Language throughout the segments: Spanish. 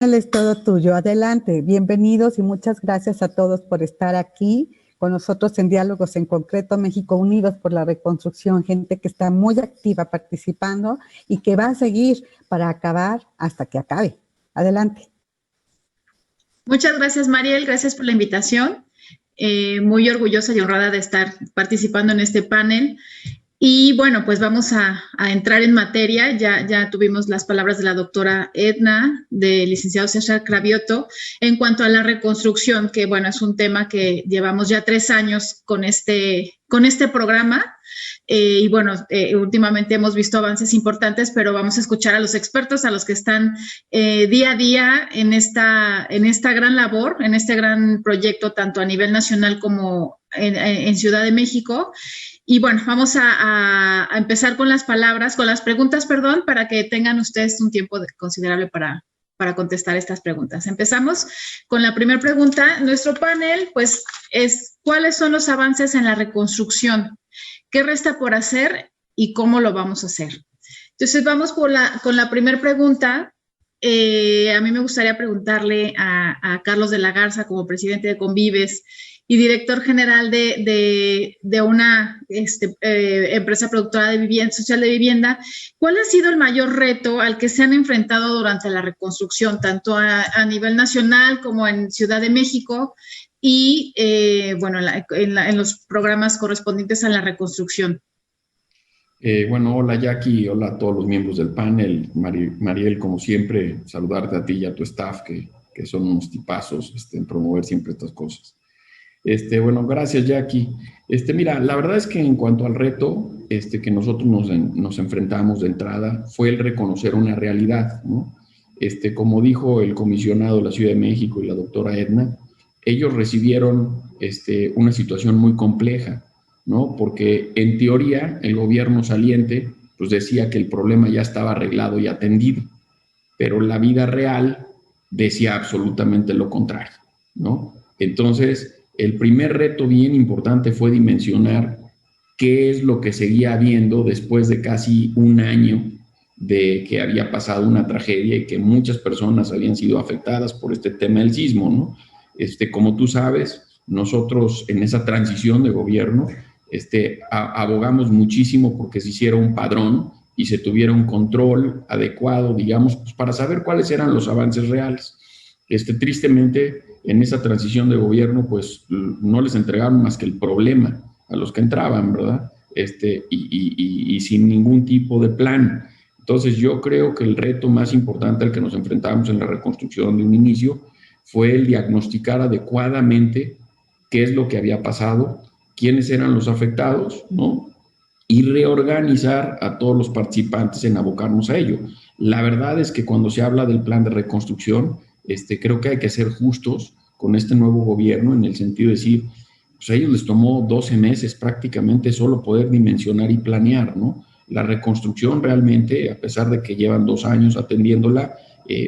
Es todo tuyo. Adelante. Bienvenidos y muchas gracias a todos por estar aquí con nosotros en Diálogos en Concreto México Unidos por la Reconstrucción, gente que está muy activa participando y que va a seguir para acabar hasta que acabe. Adelante. Muchas gracias, Mariel. Gracias por la invitación. Muy orgullosa y honrada de estar participando en este panel. Y bueno, pues vamos a entrar en materia. Ya tuvimos las palabras de la doctora Edna, del licenciado César Cravioto, en cuanto a la reconstrucción, que bueno, es un tema que llevamos ya 3 años con este programa. Y bueno, últimamente hemos visto avances importantes, pero vamos a escuchar a los expertos, a los que están día a día en esta gran labor, en este gran proyecto, tanto a nivel nacional como en Ciudad de México. Y bueno, vamos a empezar con las preguntas, para que tengan ustedes un tiempo considerable para contestar estas preguntas. Empezamos con la primera pregunta. Nuestro panel, pues, es ¿cuáles son los avances en la reconstrucción? ¿Qué resta por hacer y cómo lo vamos a hacer? Entonces, vamos con la primera pregunta. A mí me gustaría preguntarle a Carlos de la Garza, como presidente de Convives y director general de una empresa productora de vivienda, social de vivienda, ¿cuál ha sido el mayor reto al que se han enfrentado durante la reconstrucción, tanto a nivel nacional como en Ciudad de México y, bueno, en los programas correspondientes a la reconstrucción? Bueno, hola Jackie, hola a todos los miembros del panel. Mariel, como siempre, saludarte a ti y a tu staff, que son unos tipazos en promover siempre estas cosas. Bueno, gracias Jackie. Mira, la verdad es que en cuanto al reto que nosotros nos enfrentamos de entrada fue el reconocer una realidad, ¿no? Como dijo el comisionado de la Ciudad de México y la doctora Edna, ellos recibieron una situación muy compleja, ¿no? Porque en teoría el gobierno saliente pues decía que el problema ya estaba arreglado y atendido, pero la vida real decía absolutamente lo contrario, ¿no? Entonces, el primer reto bien importante fue dimensionar qué es lo que seguía habiendo después de casi un año de que había pasado una tragedia y que muchas personas habían sido afectadas por este tema del sismo, ¿no? Como tú sabes, nosotros en esa transición de gobierno abogamos muchísimo porque se hiciera un padrón y se tuviera un control adecuado, digamos, pues para saber cuáles eran los avances reales. Tristemente, en esa transición de gobierno, pues no les entregaron más que el problema a los que entraban, ¿verdad? Y sin ningún tipo de plan. Entonces, yo creo que el reto más importante al que nos enfrentamos en la reconstrucción de un inicio fue el diagnosticar adecuadamente qué es lo que había pasado, quiénes eran los afectados, ¿no? Y reorganizar a todos los participantes en abocarnos a ello. La verdad es que cuando se habla del plan de reconstrucción, creo que hay que ser justos con este nuevo gobierno en el sentido de decir, pues a ellos les tomó 12 meses prácticamente solo poder dimensionar y planear, ¿no? La reconstrucción realmente, a pesar de que llevan 2 años atendiéndola,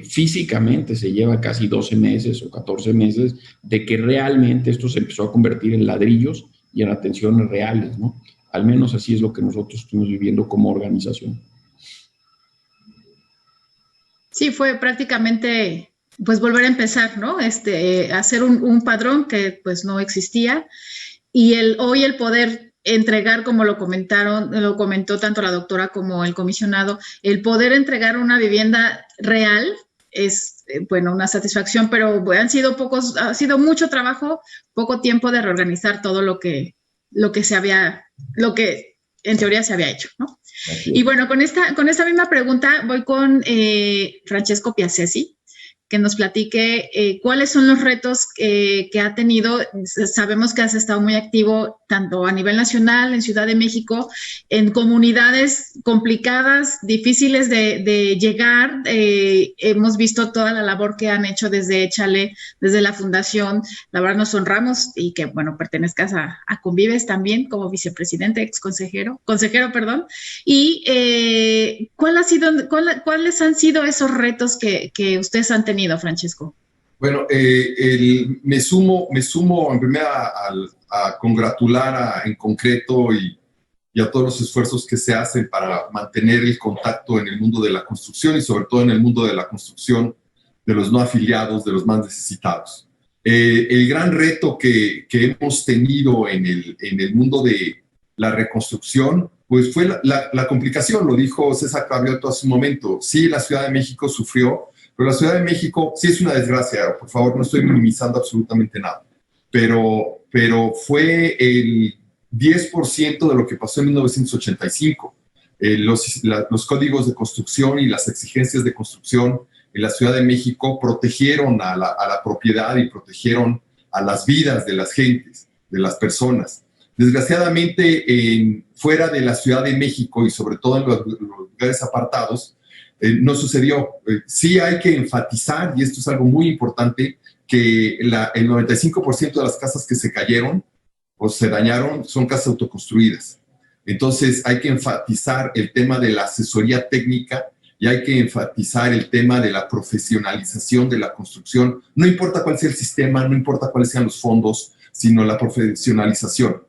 físicamente se lleva casi 12 meses o 14 meses de que realmente esto se empezó a convertir en ladrillos y en atenciones reales, ¿no? Al menos así es lo que nosotros estamos viviendo como organización. Sí, fue prácticamente pues volver a empezar, ¿no? Hacer un padrón que pues no existía y hoy el poder entregar, como lo comentó tanto la doctora como el comisionado, el poder entregar una vivienda real es, bueno, una satisfacción, pero ha sido mucho trabajo, poco tiempo de reorganizar todo lo que en teoría se había hecho, ¿no? Y bueno, con esta misma pregunta voy con Francesco Piazzesi, que nos platique cuáles son los retos que ha tenido. Sabemos que has estado muy activo tanto a nivel nacional, en Ciudad de México, en comunidades complicadas, difíciles de llegar. Hemos visto toda la labor que han hecho desde Échale, desde la fundación. La verdad nos honramos y que, bueno, pertenezcas a Convives también como vicepresidente, consejero, perdón. Y ¿cuáles han sido esos retos que ustedes han tenido, Francesco? Bueno, me sumo en primera a congratular en concreto y a todos los esfuerzos que se hacen para mantener el contacto en el mundo de la construcción y sobre todo en el mundo de la construcción no afiliados, de los más necesitados. El gran reto que hemos tenido en el mundo de la reconstrucción, pues fue la complicación, lo dijo César Cravioto hace un momento. Sí, la Ciudad de México sufrió, pero la Ciudad de México sí es una desgracia, por favor, no estoy minimizando absolutamente nada, pero fue el 10% de lo que pasó en 1985. Los códigos de construcción y las exigencias de construcción en la Ciudad de México protegieron a la propiedad y protegieron a las vidas de las gentes, de las personas. Desgraciadamente, fuera de la Ciudad de México y sobre todo en los lugares apartados, no sucedió. Sí hay que enfatizar, y esto es algo muy importante, que el 95% de las casas que se cayeron o se dañaron son casas autoconstruidas. Entonces hay que enfatizar el tema de la asesoría técnica y hay que enfatizar el tema de la profesionalización de la construcción. No importa cuál sea el sistema, no importa cuáles sean los fondos, sino la profesionalización.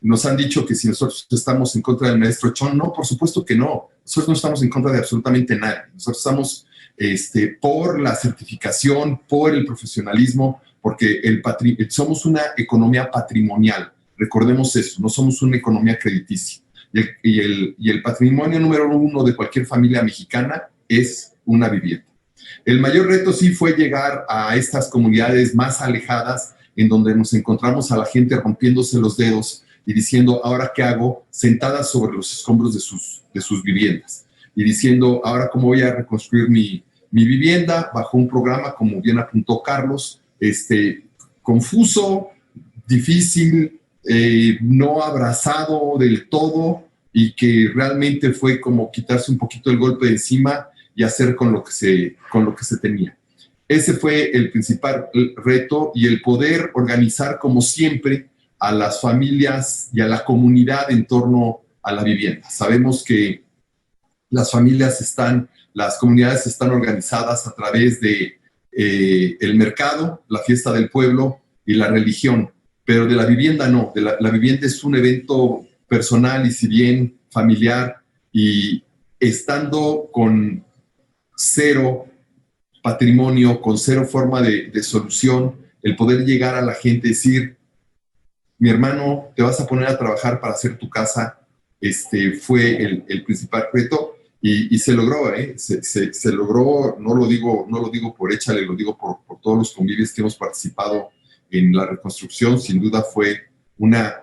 Nos han dicho que si nosotros estamos en contra del maestro Chon, no, por supuesto que no. Nosotros no estamos en contra de absolutamente nadie. Nosotros estamos por la certificación, por el profesionalismo, porque somos una economía patrimonial. Recordemos eso, no somos una economía crediticia. Y el patrimonio número uno de cualquier familia mexicana es una vivienda. El mayor reto sí fue llegar a estas comunidades más alejadas, en donde nos encontramos a la gente rompiéndose los dedos y diciendo, ¿ahora qué hago? Sentadas sobre los escombros de sus viviendas. Y diciendo, ¿ahora cómo voy a reconstruir mi vivienda? Bajo un programa, como bien apuntó Carlos, confuso, difícil, no abrazado del todo, y que realmente fue como quitarse un poquito el golpe de encima y hacer con lo que se tenía. Ese fue el principal reto, y el poder organizar como siempre a las familias y a la comunidad en torno a la vivienda. Sabemos que las comunidades están organizadas a través de el mercado, la fiesta del pueblo y la religión, pero de la vivienda no. La vivienda es un evento personal y si bien familiar, y estando con cero patrimonio, con cero forma de solución, el poder llegar a la gente y decir, mi hermano, te vas a poner a trabajar para hacer tu casa, fue el principal reto, y se logró, se logró, no lo digo por échale, lo digo por todos los convivios que hemos participado en la reconstrucción. Sin duda fue una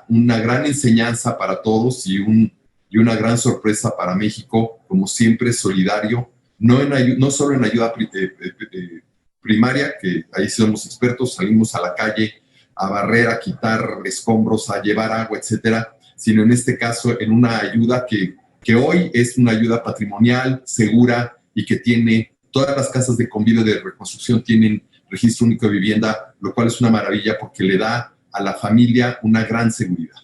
gran enseñanza para todos y una gran sorpresa para México, como siempre solidario, no solo en ayuda primaria, que ahí somos expertos, salimos a la calle a barrer, a quitar escombros, a llevar agua, etcétera, sino en este caso en una ayuda que hoy es una ayuda patrimonial, segura, y que todas las casas de convivio de reconstrucción tienen registro único de vivienda, lo cual es una maravilla porque le da a la familia una gran seguridad.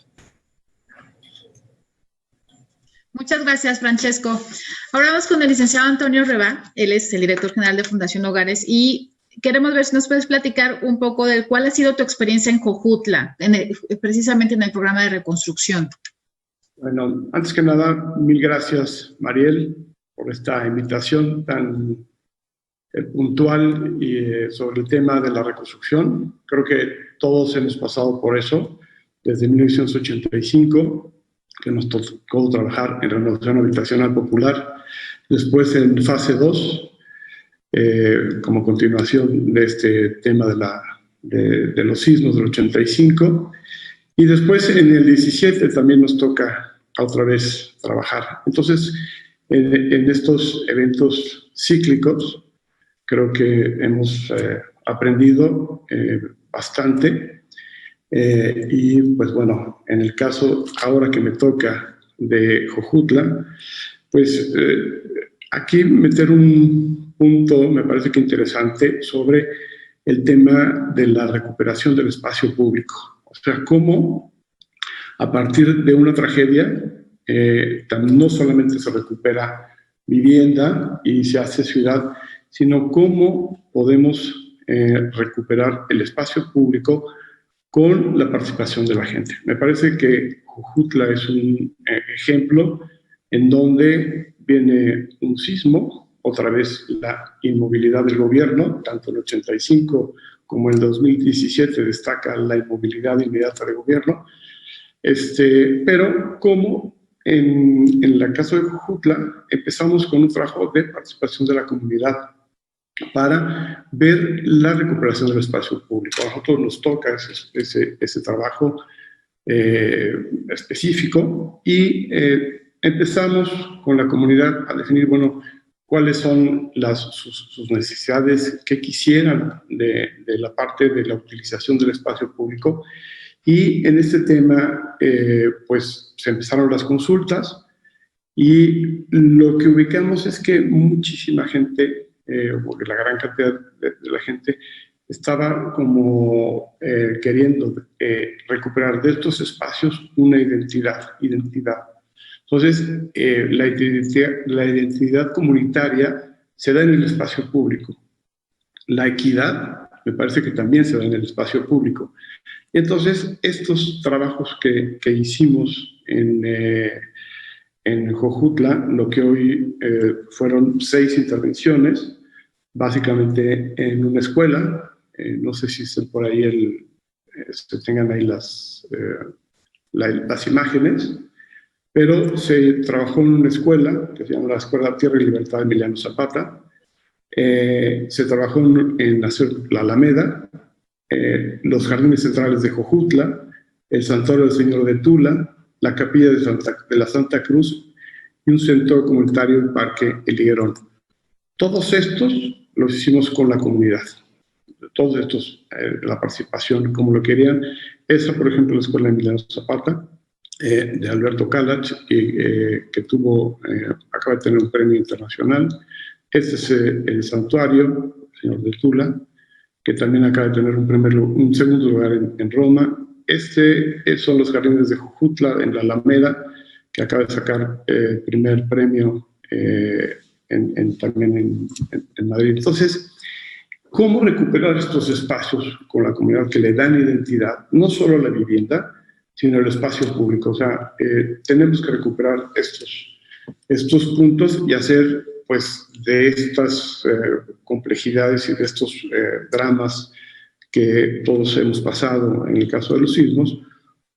Muchas gracias, Francesco. Ahora vamos con el licenciado Antonio Rebá. Él es el director general de Fundación Hogares y queremos ver si nos puedes platicar un poco de cuál ha sido tu experiencia en Jojutla, precisamente en el programa de reconstrucción. Bueno, antes que nada, mil gracias, Mariel, por esta invitación tan puntual y sobre el tema de la reconstrucción. Creo que todos hemos pasado por eso desde 1985, que nos tocó trabajar en renovación habitacional popular, después en fase 2, como continuación de este tema de los sismos del 85, y después en el 17 también nos toca otra vez trabajar. Entonces, en estos eventos cíclicos, creo que hemos aprendido bastante, y pues bueno, en el caso ahora que me toca de Jojutla, pues aquí meter un punto me parece que interesante sobre el tema de la recuperación del espacio público. O sea, cómo a partir de una tragedia no solamente se recupera vivienda y se hace ciudad, sino cómo podemos recuperar el espacio público con la participación de la gente. Me parece que Jojutla es un ejemplo en donde viene un sismo, otra vez la inmovilidad del gobierno, tanto en 85 como en 2017 destaca la inmovilidad inmediata del gobierno, pero como en el caso de Jojutla empezamos con un trabajo de participación de la comunidad para ver la recuperación del espacio público. A nosotros nos toca ese trabajo específico y empezamos con la comunidad a definir, bueno, cuáles son sus necesidades, qué quisieran de la parte de la utilización del espacio público. Y en este tema, pues se empezaron las consultas y lo que ubicamos es que muchísima gente, porque la gran cantidad de la gente estaba como queriendo recuperar de estos espacios una identidad. Entonces, la identidad comunitaria se da en el espacio público. La equidad me parece que también se da en el espacio público. Entonces, estos trabajos que hicimos en Jojutla, lo que hoy fueron 6 intervenciones, básicamente en una escuela, no sé si estén por ahí se tengan ahí las imágenes, pero se trabajó en una escuela que se llama la Escuela Tierra y Libertad de Emiliano Zapata, se trabajó en hacer la Alameda, los jardines centrales de Jojutla, el Santuario del Señor de Tula, la Capilla de la Santa Cruz y un centro comunitario en Parque El Higuerón. Todos estos los hicimos con la comunidad. Todos estos, la participación, como lo querían. Esa, por ejemplo, la Escuela de Emiliano Zapata, de Alberto Calach, que acaba de tener un premio internacional. Este es el Santuario, el Señor de Tula, que también acaba de tener un segundo lugar en Roma. Son los jardines de Jojutla, en la Alameda, que acaba de sacar el primer premio también en Madrid. Entonces, ¿cómo recuperar estos espacios con la comunidad que le dan identidad? No solo la vivienda, sino el espacio público. O sea, tenemos que recuperar estos puntos y hacer, pues, de estas complejidades y de estos dramas que todos hemos pasado en el caso de los sismos,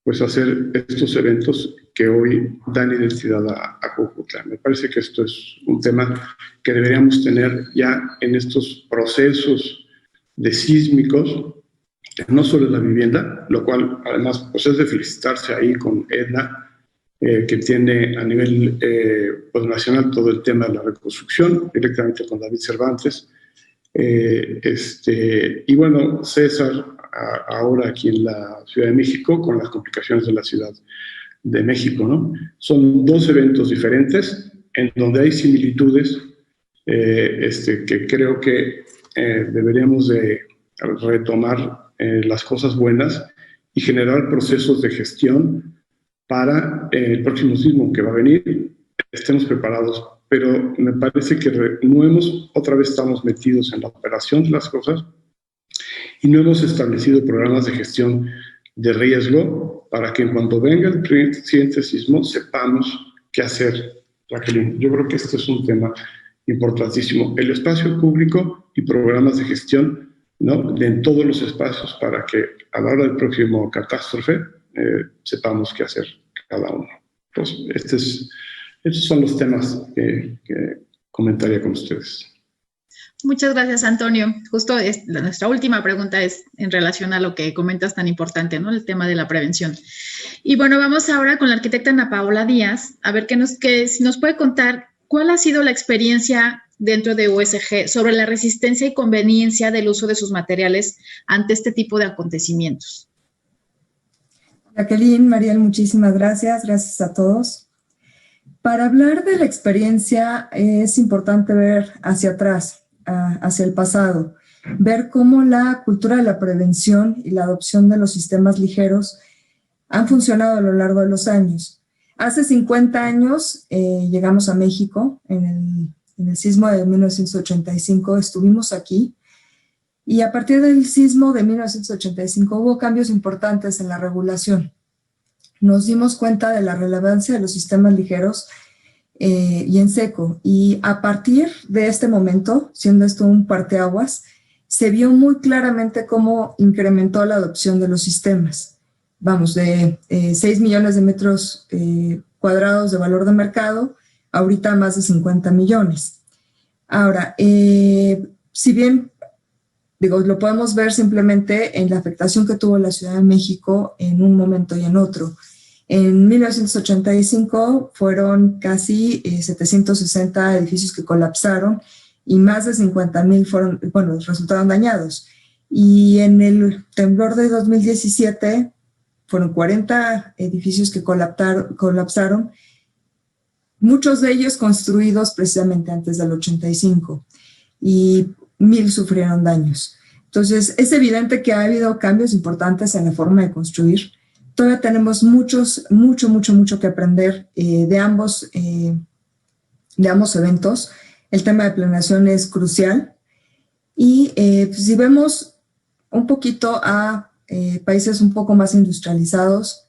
pues hacer estos eventos que hoy dan identidad a Jojutla. Me parece que esto es un tema que deberíamos tener ya en estos procesos de sísmicos, no solo en la vivienda, lo cual además pues es de felicitarse ahí con Edna, que tiene a nivel pues, nacional todo el tema de la reconstrucción, directamente con David Cervantes. Y bueno, César, ahora aquí en la Ciudad de México, con las complicaciones de la Ciudad de México, ¿no? Son 2 eventos diferentes en donde hay similitudes que creo que deberíamos de retomar las cosas buenas y generar procesos de gestión para el próximo sismo que va a venir, estemos preparados. Pero me parece que otra vez estamos metidos en la operación de las cosas y no hemos establecido programas de gestión de riesgo para que cuando venga el siguiente sismo sepamos qué hacer, Jacqueline. Yo creo que este es un tema importantísimo. El espacio público y programas de gestión, ¿no?, en todos los espacios para que a la hora del próximo catástrofe sepamos qué hacer cada uno. Entonces, estos son los temas que comentaría con ustedes. Muchas gracias, Antonio. Justo nuestra última pregunta es en relación a lo que comentas tan importante, ¿no? El tema de la prevención. Y bueno, vamos ahora con la arquitecta Ana Paola Díaz, a ver si nos puede contar cuál ha sido la experiencia dentro de USG sobre la resistencia y conveniencia del uso de sus materiales ante este tipo de acontecimientos. Jacqueline, Mariel, muchísimas gracias. Gracias a todos. Para hablar de la experiencia es importante ver hacia atrás, hacia el pasado, ver cómo la cultura de la prevención y la adopción de los sistemas ligeros han funcionado a lo largo de los años. Hace 50 años llegamos a México, en el sismo de 1985 estuvimos aquí, y a partir del sismo de 1985 hubo cambios importantes en la regulación. Nos dimos cuenta de la relevancia de los sistemas ligeros y en seco. Y a partir de este momento, siendo esto un parteaguas, se vio muy claramente cómo incrementó la adopción de los sistemas. Vamos, de 6 millones de metros cuadrados de valor de mercado, ahorita más de 50 millones. Ahora, si bien, digo, lo podemos ver simplemente en la afectación que tuvo la Ciudad de México en un momento y en otro. En 1985 fueron casi 760 edificios que colapsaron y más de 50,000 resultaron dañados. Y en el temblor de 2017 fueron 40 edificios que colapsaron, muchos de ellos construidos precisamente antes del 85, y 1,000 sufrieron daños. Entonces, es evidente que ha habido cambios importantes en la forma de construir. Todavía tenemos mucho que aprender de ambos eventos. El tema de planeación es crucial. Y si vemos un poquito a países un poco más industrializados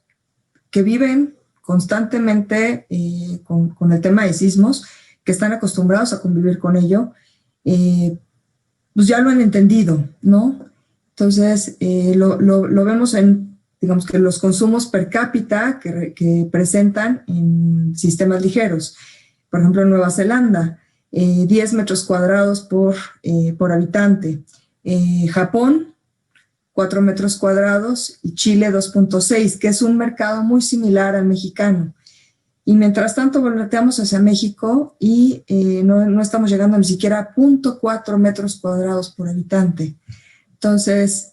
que viven constantemente con el tema de sismos, que están acostumbrados a convivir con ello, pues ya lo han entendido, ¿no? Entonces, lo vemos en, digamos que los consumos per cápita que presentan en sistemas ligeros. Por ejemplo, en Nueva Zelanda, 10 metros cuadrados por habitante. Japón, 4 metros cuadrados, y Chile 2.6, que es un mercado muy similar al mexicano. Y mientras tanto volteamos hacia México y no estamos llegando ni siquiera a 0.4 metros cuadrados por habitante. Entonces,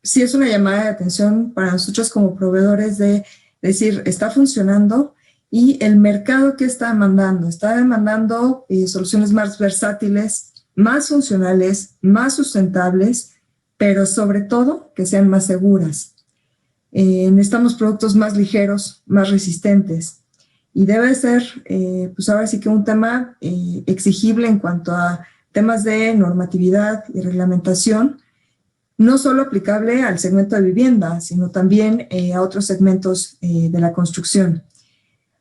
sí es una llamada de atención para nosotros como proveedores de decir, está funcionando, y el mercado que está demandando soluciones más versátiles, más funcionales, más sustentables, pero sobre todo que sean más seguras. Necesitamos productos más ligeros, más resistentes, y debe ser, pues ahora sí que un tema exigible en cuanto a temas de normatividad y reglamentación, no solo aplicable al segmento de vivienda, sino también a otros segmentos de la construcción.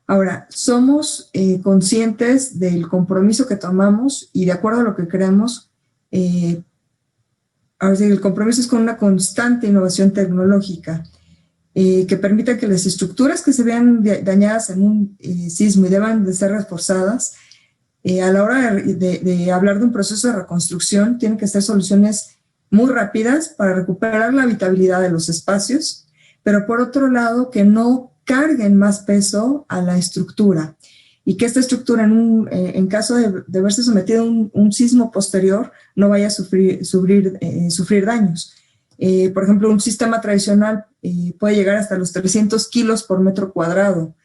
Ahora, somos conscientes del compromiso que tomamos y de acuerdo a lo que creemos, ahora sí, el compromiso es con una constante innovación tecnológica que permita que las estructuras que se vean dañadas en un sismo y deban de ser reforzadas, a la hora de hablar de un proceso de reconstrucción, tienen que ser soluciones muy rápidas para recuperar la habitabilidad de los espacios, pero por otro lado que no carguen más peso a la estructura y que esta estructura en caso de verse sometida a un sismo posterior no vaya a sufrir daños. Por ejemplo, un sistema tradicional puede llegar hasta los 300 kilos por metro cuadrado,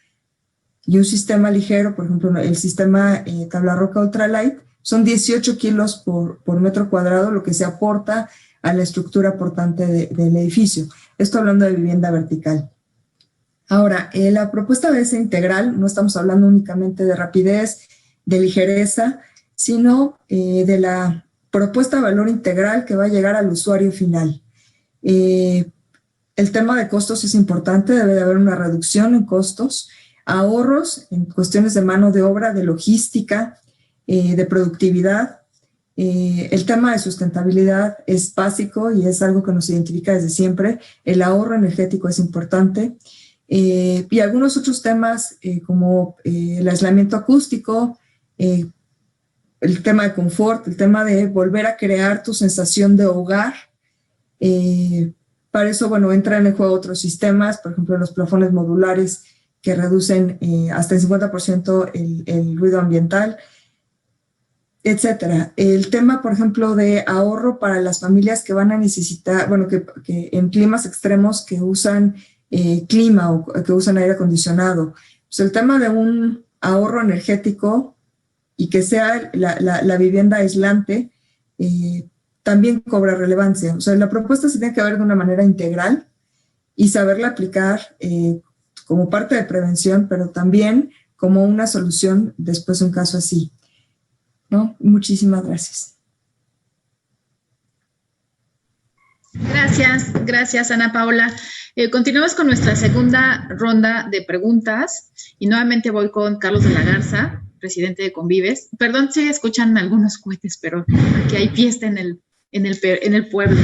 y un sistema ligero, por ejemplo, el sistema tabla roca ultralight, son 18 kilos por metro cuadrado, lo que se aporta a la estructura portante del edificio. Esto hablando de vivienda vertical. Ahora, la propuesta debe ser integral, no estamos hablando únicamente de rapidez, de ligereza, sino de la propuesta de valor integral que va a llegar al usuario final. El tema de costos es importante, debe de haber una reducción en costos, ahorros en cuestiones de mano de obra, de logística, de productividad. El tema de sustentabilidad es básico y es algo que nos identifica desde siempre. El ahorro energético es importante. Y algunos otros temas como el aislamiento acústico, el tema de confort, el tema de volver a crear tu sensación de hogar. Para eso, bueno, entran en juego otros sistemas, por ejemplo, los plafones modulares que reducen hasta el 50% el ruido ambiental, etcétera. El tema, por ejemplo, de ahorro para las familias que van a necesitar, bueno, que en climas extremos que usan clima o que usan aire acondicionado. Pues el tema de un ahorro energético y que sea la vivienda aislante también cobra relevancia. O sea, la propuesta se tiene que ver de una manera integral y saberla aplicar como parte de prevención, pero también como una solución después de un caso así, ¿no? Muchísimas gracias. Gracias Ana Paula. Continuamos con nuestra segunda ronda de preguntas y nuevamente voy con Carlos de la Garza. presidente de Convives. Perdón si escuchan algunos cohetes, pero aquí hay fiesta en el pueblo.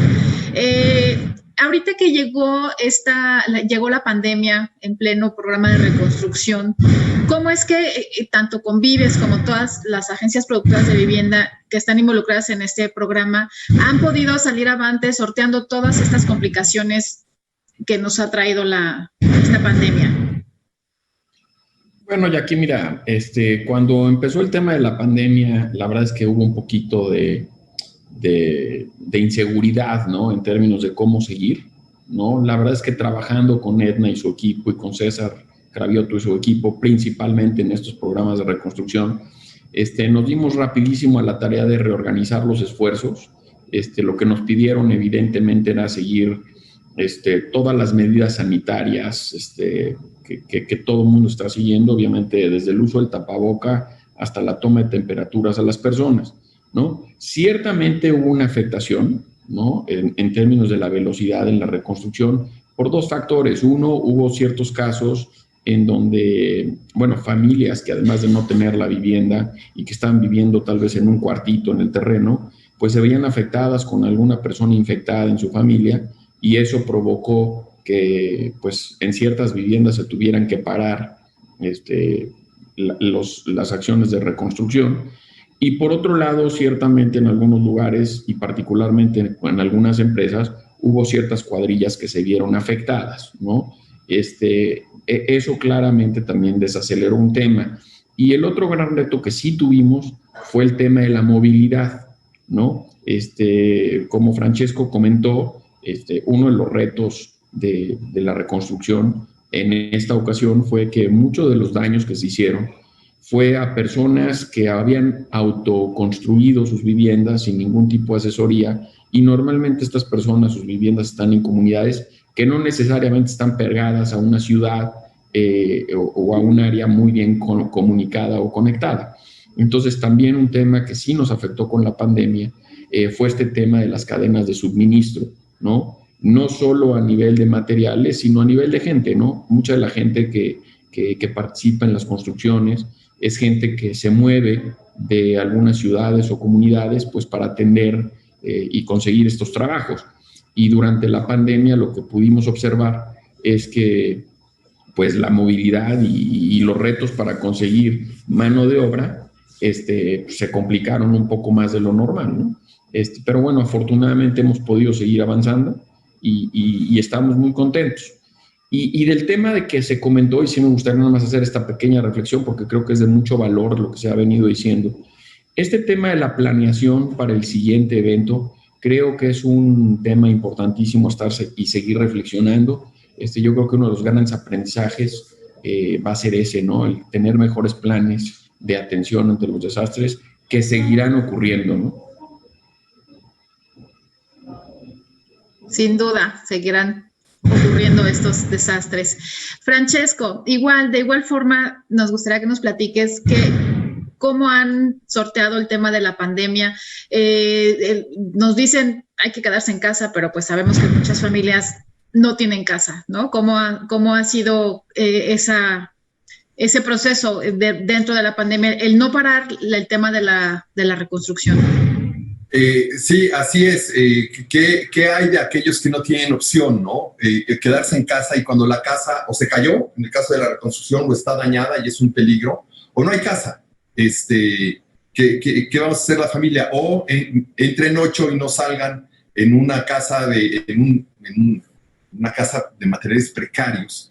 Ahorita que llegó la pandemia en pleno programa de reconstrucción, ¿cómo es que tanto Convives como todas las agencias productoras de vivienda que están involucradas en este programa han podido salir avante sorteando todas estas complicaciones que nos ha traído esta pandemia? Bueno, Jackie, mira, cuando empezó el tema de la pandemia, la verdad es que hubo un poquito de inseguridad, ¿no? En términos de cómo seguir, ¿no? La verdad es que trabajando con Edna y su equipo y con César Cravioto y su equipo, principalmente en estos programas de reconstrucción, nos dimos rapidísimo a la tarea de reorganizar los esfuerzos. Lo que nos pidieron evidentemente era seguir todas las medidas sanitarias que todo el mundo está siguiendo, obviamente desde el uso del tapaboca hasta la toma de temperaturas a las personas, ¿no? Ciertamente hubo una afectación, ¿no? En términos de la velocidad en la reconstrucción por dos factores. Uno, hubo ciertos casos en donde, bueno, familias que además de no tener la vivienda y que estaban viviendo tal vez en un cuartito en el terreno, pues se veían afectadas con alguna persona infectada en su familia, y eso provocó que pues en ciertas viviendas se tuvieran que parar las acciones de reconstrucción. Y por otro lado, ciertamente en algunos lugares y particularmente en algunas empresas hubo ciertas cuadrillas que se vieron afectadas, ¿no? Eso claramente también desaceleró un tema. Y el otro gran reto que sí tuvimos fue el tema de la movilidad, ¿no? Como Francesco comentó, uno de los retos de la reconstrucción en esta ocasión fue que muchos de los daños que se hicieron fue a personas que habían autoconstruido sus viviendas sin ningún tipo de asesoría, y normalmente estas personas, sus viviendas están en comunidades que no necesariamente están pegadas a una ciudad o a un área muy bien comunicada o conectada. Entonces también un tema que sí nos afectó con la pandemia fue este tema de las cadenas de suministro, ¿no? No solo a nivel de materiales, sino a nivel de gente, ¿no? Mucha de la gente que participa en las construcciones es gente que se mueve de algunas ciudades o comunidades pues para atender y conseguir estos trabajos. Y durante la pandemia lo que pudimos observar es que pues la movilidad y los retos para conseguir mano de obra se complicaron un poco más de lo normal, ¿no? Pero bueno, afortunadamente hemos podido seguir avanzando y estamos muy contentos. Y del tema de que se comentó, y sí me gustaría nada más hacer esta pequeña reflexión porque creo que es de mucho valor lo que se ha venido diciendo. Este tema de la planeación para el siguiente evento creo que es un tema importantísimo estarse y seguir reflexionando. Yo creo que uno de los grandes aprendizajes va a ser ese, ¿no? El tener mejores planes de atención ante los desastres que seguirán ocurriendo, ¿no? Sin duda, seguirán ocurriendo estos desastres. Francesco, de igual forma, nos gustaría que nos platiques cómo han sorteado el tema de la pandemia. Nos dicen hay que quedarse en casa, pero pues sabemos que muchas familias no tienen casa, ¿no? ¿Cómo ha sido ese proceso dentro de la pandemia, el no parar el tema de la reconstrucción? Sí, así es. ¿Qué hay de aquellos que no tienen opción, no? Quedarse en casa, y cuando la casa o se cayó, en el caso de la reconstrucción, o está dañada y es un peligro, o no hay casa. ¿Qué vamos a hacer la familia? O entren 8 y no salgan en una casa una casa de materiales precarios,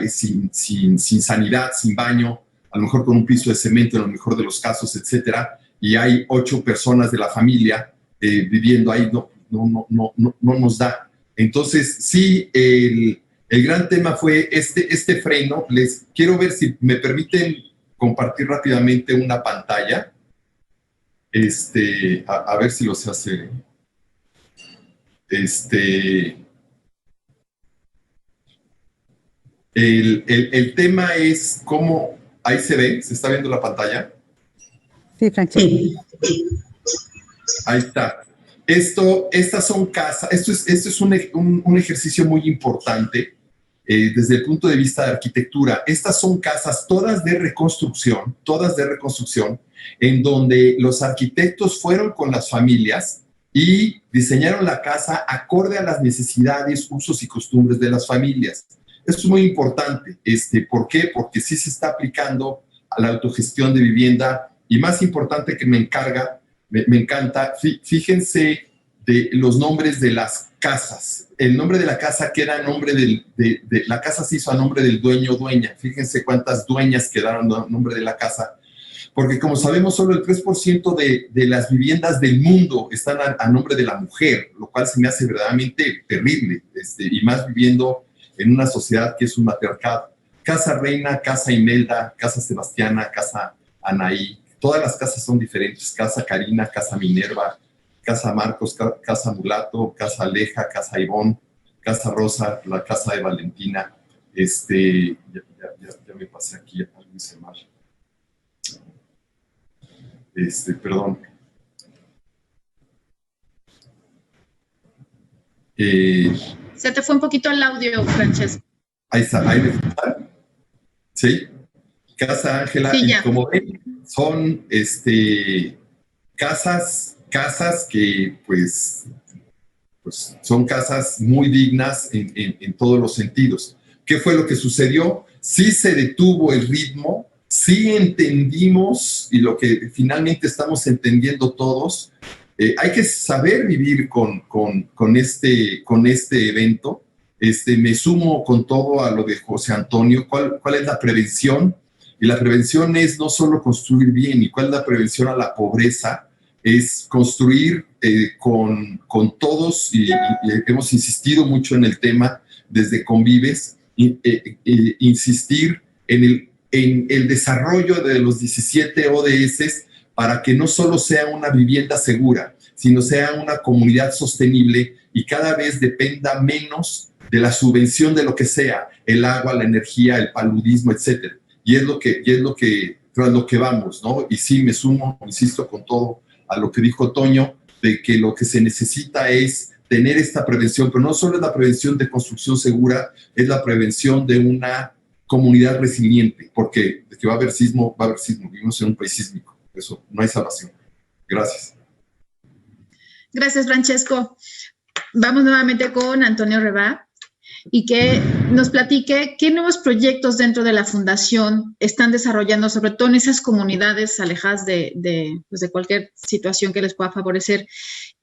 sin sanidad, sin baño, a lo mejor con un piso de cemento en lo mejor de los casos, etcétera. Y hay 8 personas de la familia viviendo ahí, no nos da. Entonces, sí, el gran tema fue este freno. Les quiero ver si me permiten compartir rápidamente una pantalla. A ver si lo sé hacer. El tema es cómo, ahí se está viendo la pantalla. Sí, Francesco. Ahí está. Estas son casas. Esto es un ejercicio muy importante desde el punto de vista de arquitectura. Estas son casas todas de reconstrucción, en donde los arquitectos fueron con las familias y diseñaron la casa acorde a las necesidades, usos y costumbres de las familias. Esto es muy importante. ¿Por qué? Porque sí se está aplicando a la autogestión de vivienda, y más importante que me encanta, fíjense de los nombres de las casas. El nombre de la casa queda a nombre la casa se hizo a nombre del dueño o dueña. Fíjense cuántas dueñas quedaron a nombre de la casa, porque como sabemos, solo el 3% de las viviendas del mundo están a nombre de la mujer, lo cual se me hace verdaderamente terrible, y más viviendo en una sociedad que es un matriarcado. Casa Reina, Casa Imelda, Casa Sebastiana, Casa Anaí, todas las casas son diferentes. Casa Karina, Casa Minerva, Casa Marcos, Casa Mulato, Casa Aleja, Casa Ivón, Casa Rosa, la Casa de Valentina. Ya me pasé aquí, algo hice mal. Perdón. Se te fue un poquito el audio, Francesco. Ahí está, ahí me está. ¿Sí? Casa Ángela, sí, y como ven, son casas que pues son casas muy dignas en todos los sentidos. ¿Qué fue lo que sucedió? Sí se detuvo el ritmo, sí entendimos, y lo que finalmente estamos entendiendo todos, hay que saber vivir con este evento. Me sumo con todo a lo de José Antonio. ¿Cuál es la prevención? Y la prevención es no solo construir bien. ¿Y cuál es la prevención a la pobreza? Es construir con todos, y hemos insistido mucho en el tema desde Convives, insistir en el desarrollo de los 17 ODS para que no solo sea una vivienda segura, sino sea una comunidad sostenible y cada vez dependa menos de la subvención de lo que sea, el agua, la energía, el paludismo, etc. Y es lo que tras lo que vamos, ¿no? Y sí, me sumo, insisto, con todo a lo que dijo Toño, de que lo que se necesita es tener esta prevención, pero no solo es la prevención de construcción segura, es la prevención de una comunidad resiliente, porque de que va a haber sismo, vivimos en un país sísmico, eso, no hay salvación. Gracias. Gracias, Francesco. Vamos nuevamente con Antonio Rebá y que nos platique qué nuevos proyectos dentro de la Fundación están desarrollando, sobre todo en esas comunidades alejadas de cualquier situación que les pueda favorecer.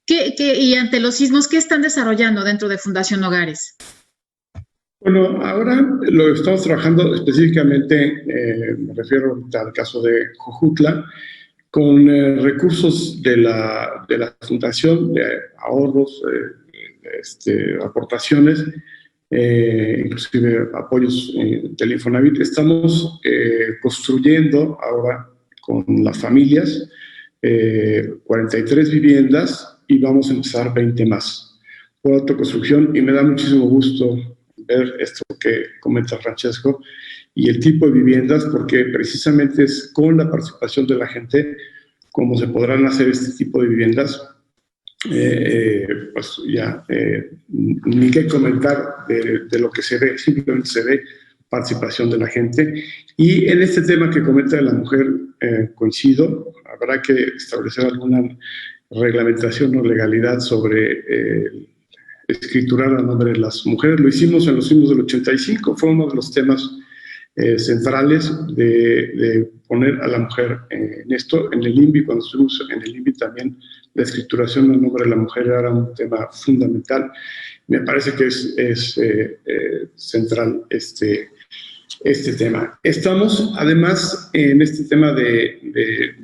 Y ante los sismos, ¿qué están desarrollando dentro de Fundación Hogares? Bueno, ahora lo estamos trabajando específicamente, me refiero al caso de Jojutla, con recursos de la Fundación, de ahorros, aportaciones, inclusive apoyos del Infonavit. Estamos construyendo ahora con las familias 43 viviendas y vamos a empezar 20 más por autoconstrucción, y me da muchísimo gusto ver esto que comenta Francesco y el tipo de viviendas, porque precisamente es con la participación de la gente cómo se podrán hacer este tipo de viviendas. Pues ya ni qué comentar de lo que se ve, simplemente se ve participación de la gente. Y en este tema que comenta de la mujer, coincido, habrá que establecer alguna reglamentación o legalidad sobre escriturar a nombre de las mujeres. Lo hicimos en los sismos del 85, fue uno de los temas centrales de poner a la mujer en esto. En el INVI, cuando estuvimos en el INVI también, la escrituración a nombre de la mujer era un tema fundamental. Me parece que es central este tema. Estamos, además, en este tema de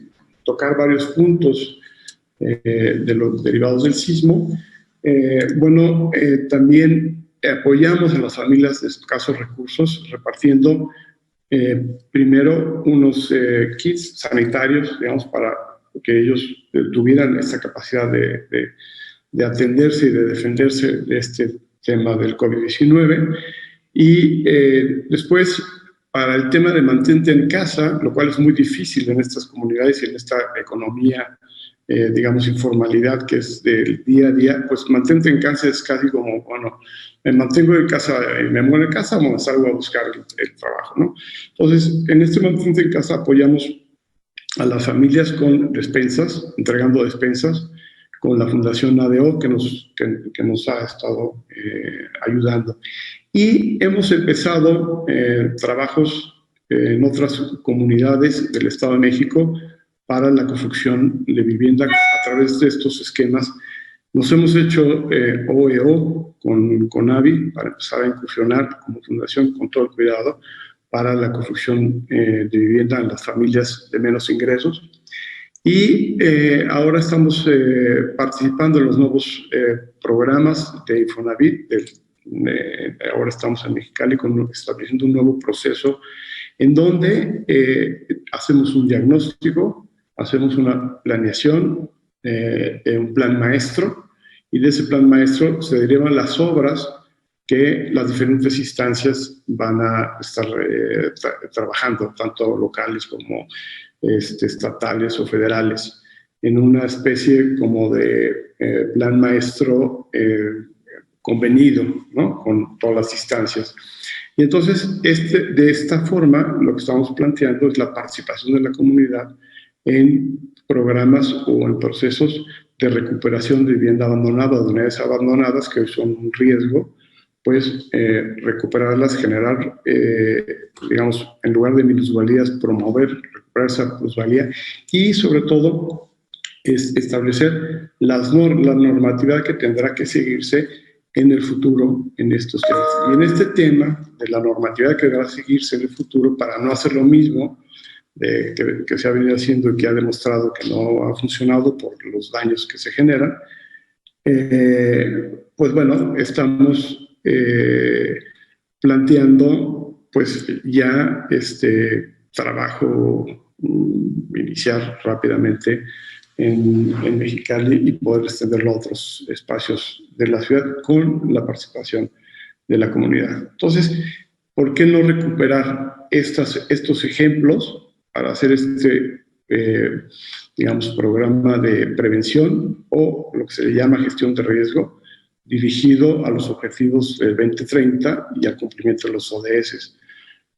tocar varios puntos de los derivados del sismo. También apoyamos a las familias de escasos recursos, repartiendo primero unos kits sanitarios, digamos, para que ellos tuvieran esta capacidad de atenderse y de defenderse de este tema del COVID-19. Y después, para el tema de mantente en casa, lo cual es muy difícil en estas comunidades y en esta economía digamos, informalidad que es del día a día, pues mantente en casa es casi como, bueno, me mantengo en casa, me muevo en casa o me salgo a buscar el trabajo, ¿no? Entonces, en este mantente en casa apoyamos a las familias con despensas, entregando despensas, con la Fundación ADO que nos ha estado ayudando. Y hemos empezado trabajos en otras comunidades del Estado de México para la construcción de vivienda a través de estos esquemas. Nos hemos hecho OEO con AVI para empezar a incursionar como fundación con todo el cuidado para la construcción de vivienda en las familias de menos ingresos. Y ahora estamos participando en los nuevos programas de Infonavit. Ahora estamos en Mexicali estableciendo un nuevo proceso en donde hacemos un diagnóstico, hacemos una planeación, un plan maestro, y de ese plan maestro se derivan las obras que las diferentes instancias van a estar trabajando, tanto locales como estatales o federales, en una especie como de plan maestro convenido, ¿no?, con todas las instancias. Y entonces, de esta forma, lo que estamos planteando es la participación de la comunidad en programas o en procesos de recuperación de vivienda abandonada, de unidades abandonadas que son un riesgo, pues recuperarlas, generar, digamos, en lugar de minusvalías, promover, recuperar esa plusvalía y, sobre todo, establecer la normatividad que tendrá que seguirse en el futuro en estos temas. Y en este tema de la normatividad que deberá seguirse en el futuro para no hacer lo mismo que se ha venido haciendo y que ha demostrado que no ha funcionado por los daños que se generan, pues bueno, estamos planteando pues ya trabajo iniciar rápidamente en Mexicali y poder extenderlo a otros espacios de la ciudad con la participación de la comunidad. Entonces, ¿por qué no recuperar estos ejemplos para hacer digamos, programa de prevención o lo que se le llama gestión de riesgo dirigido a los objetivos del 2030 y al cumplimiento de los ODS?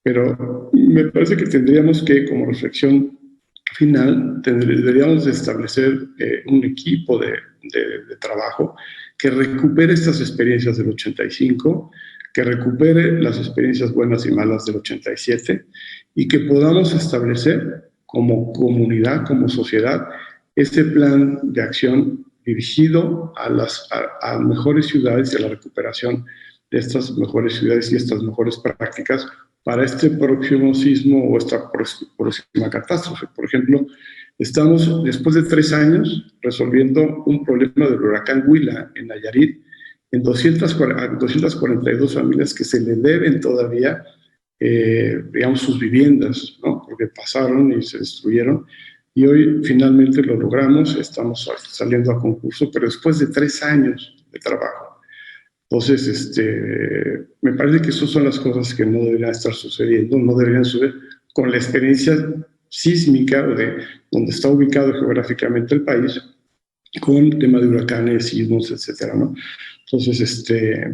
Pero me parece que tendríamos que, como reflexión final, deberíamos de establecer un equipo de trabajo que recupere estas experiencias del 85, que recupere las experiencias buenas y malas del 87 y que podamos establecer como comunidad, como sociedad, este plan de acción dirigido a mejores ciudades y a la recuperación de estas mejores ciudades y estas mejores prácticas para este próximo sismo o esta próxima catástrofe. Por ejemplo, estamos después de 3 años resolviendo un problema del huracán Huila en Nayarit, en 242 familias que se le deben todavía, digamos, sus viviendas, ¿no?, porque pasaron y se destruyeron. Y hoy finalmente lo logramos, estamos saliendo a concurso, pero después de 3 años de trabajo. Entonces, me parece que esas son las cosas que no deberían estar sucediendo, no deberían suceder con la experiencia sísmica de donde está ubicado geográficamente el país, con tema de huracanes, sismos, etcétera, ¿no? Entonces,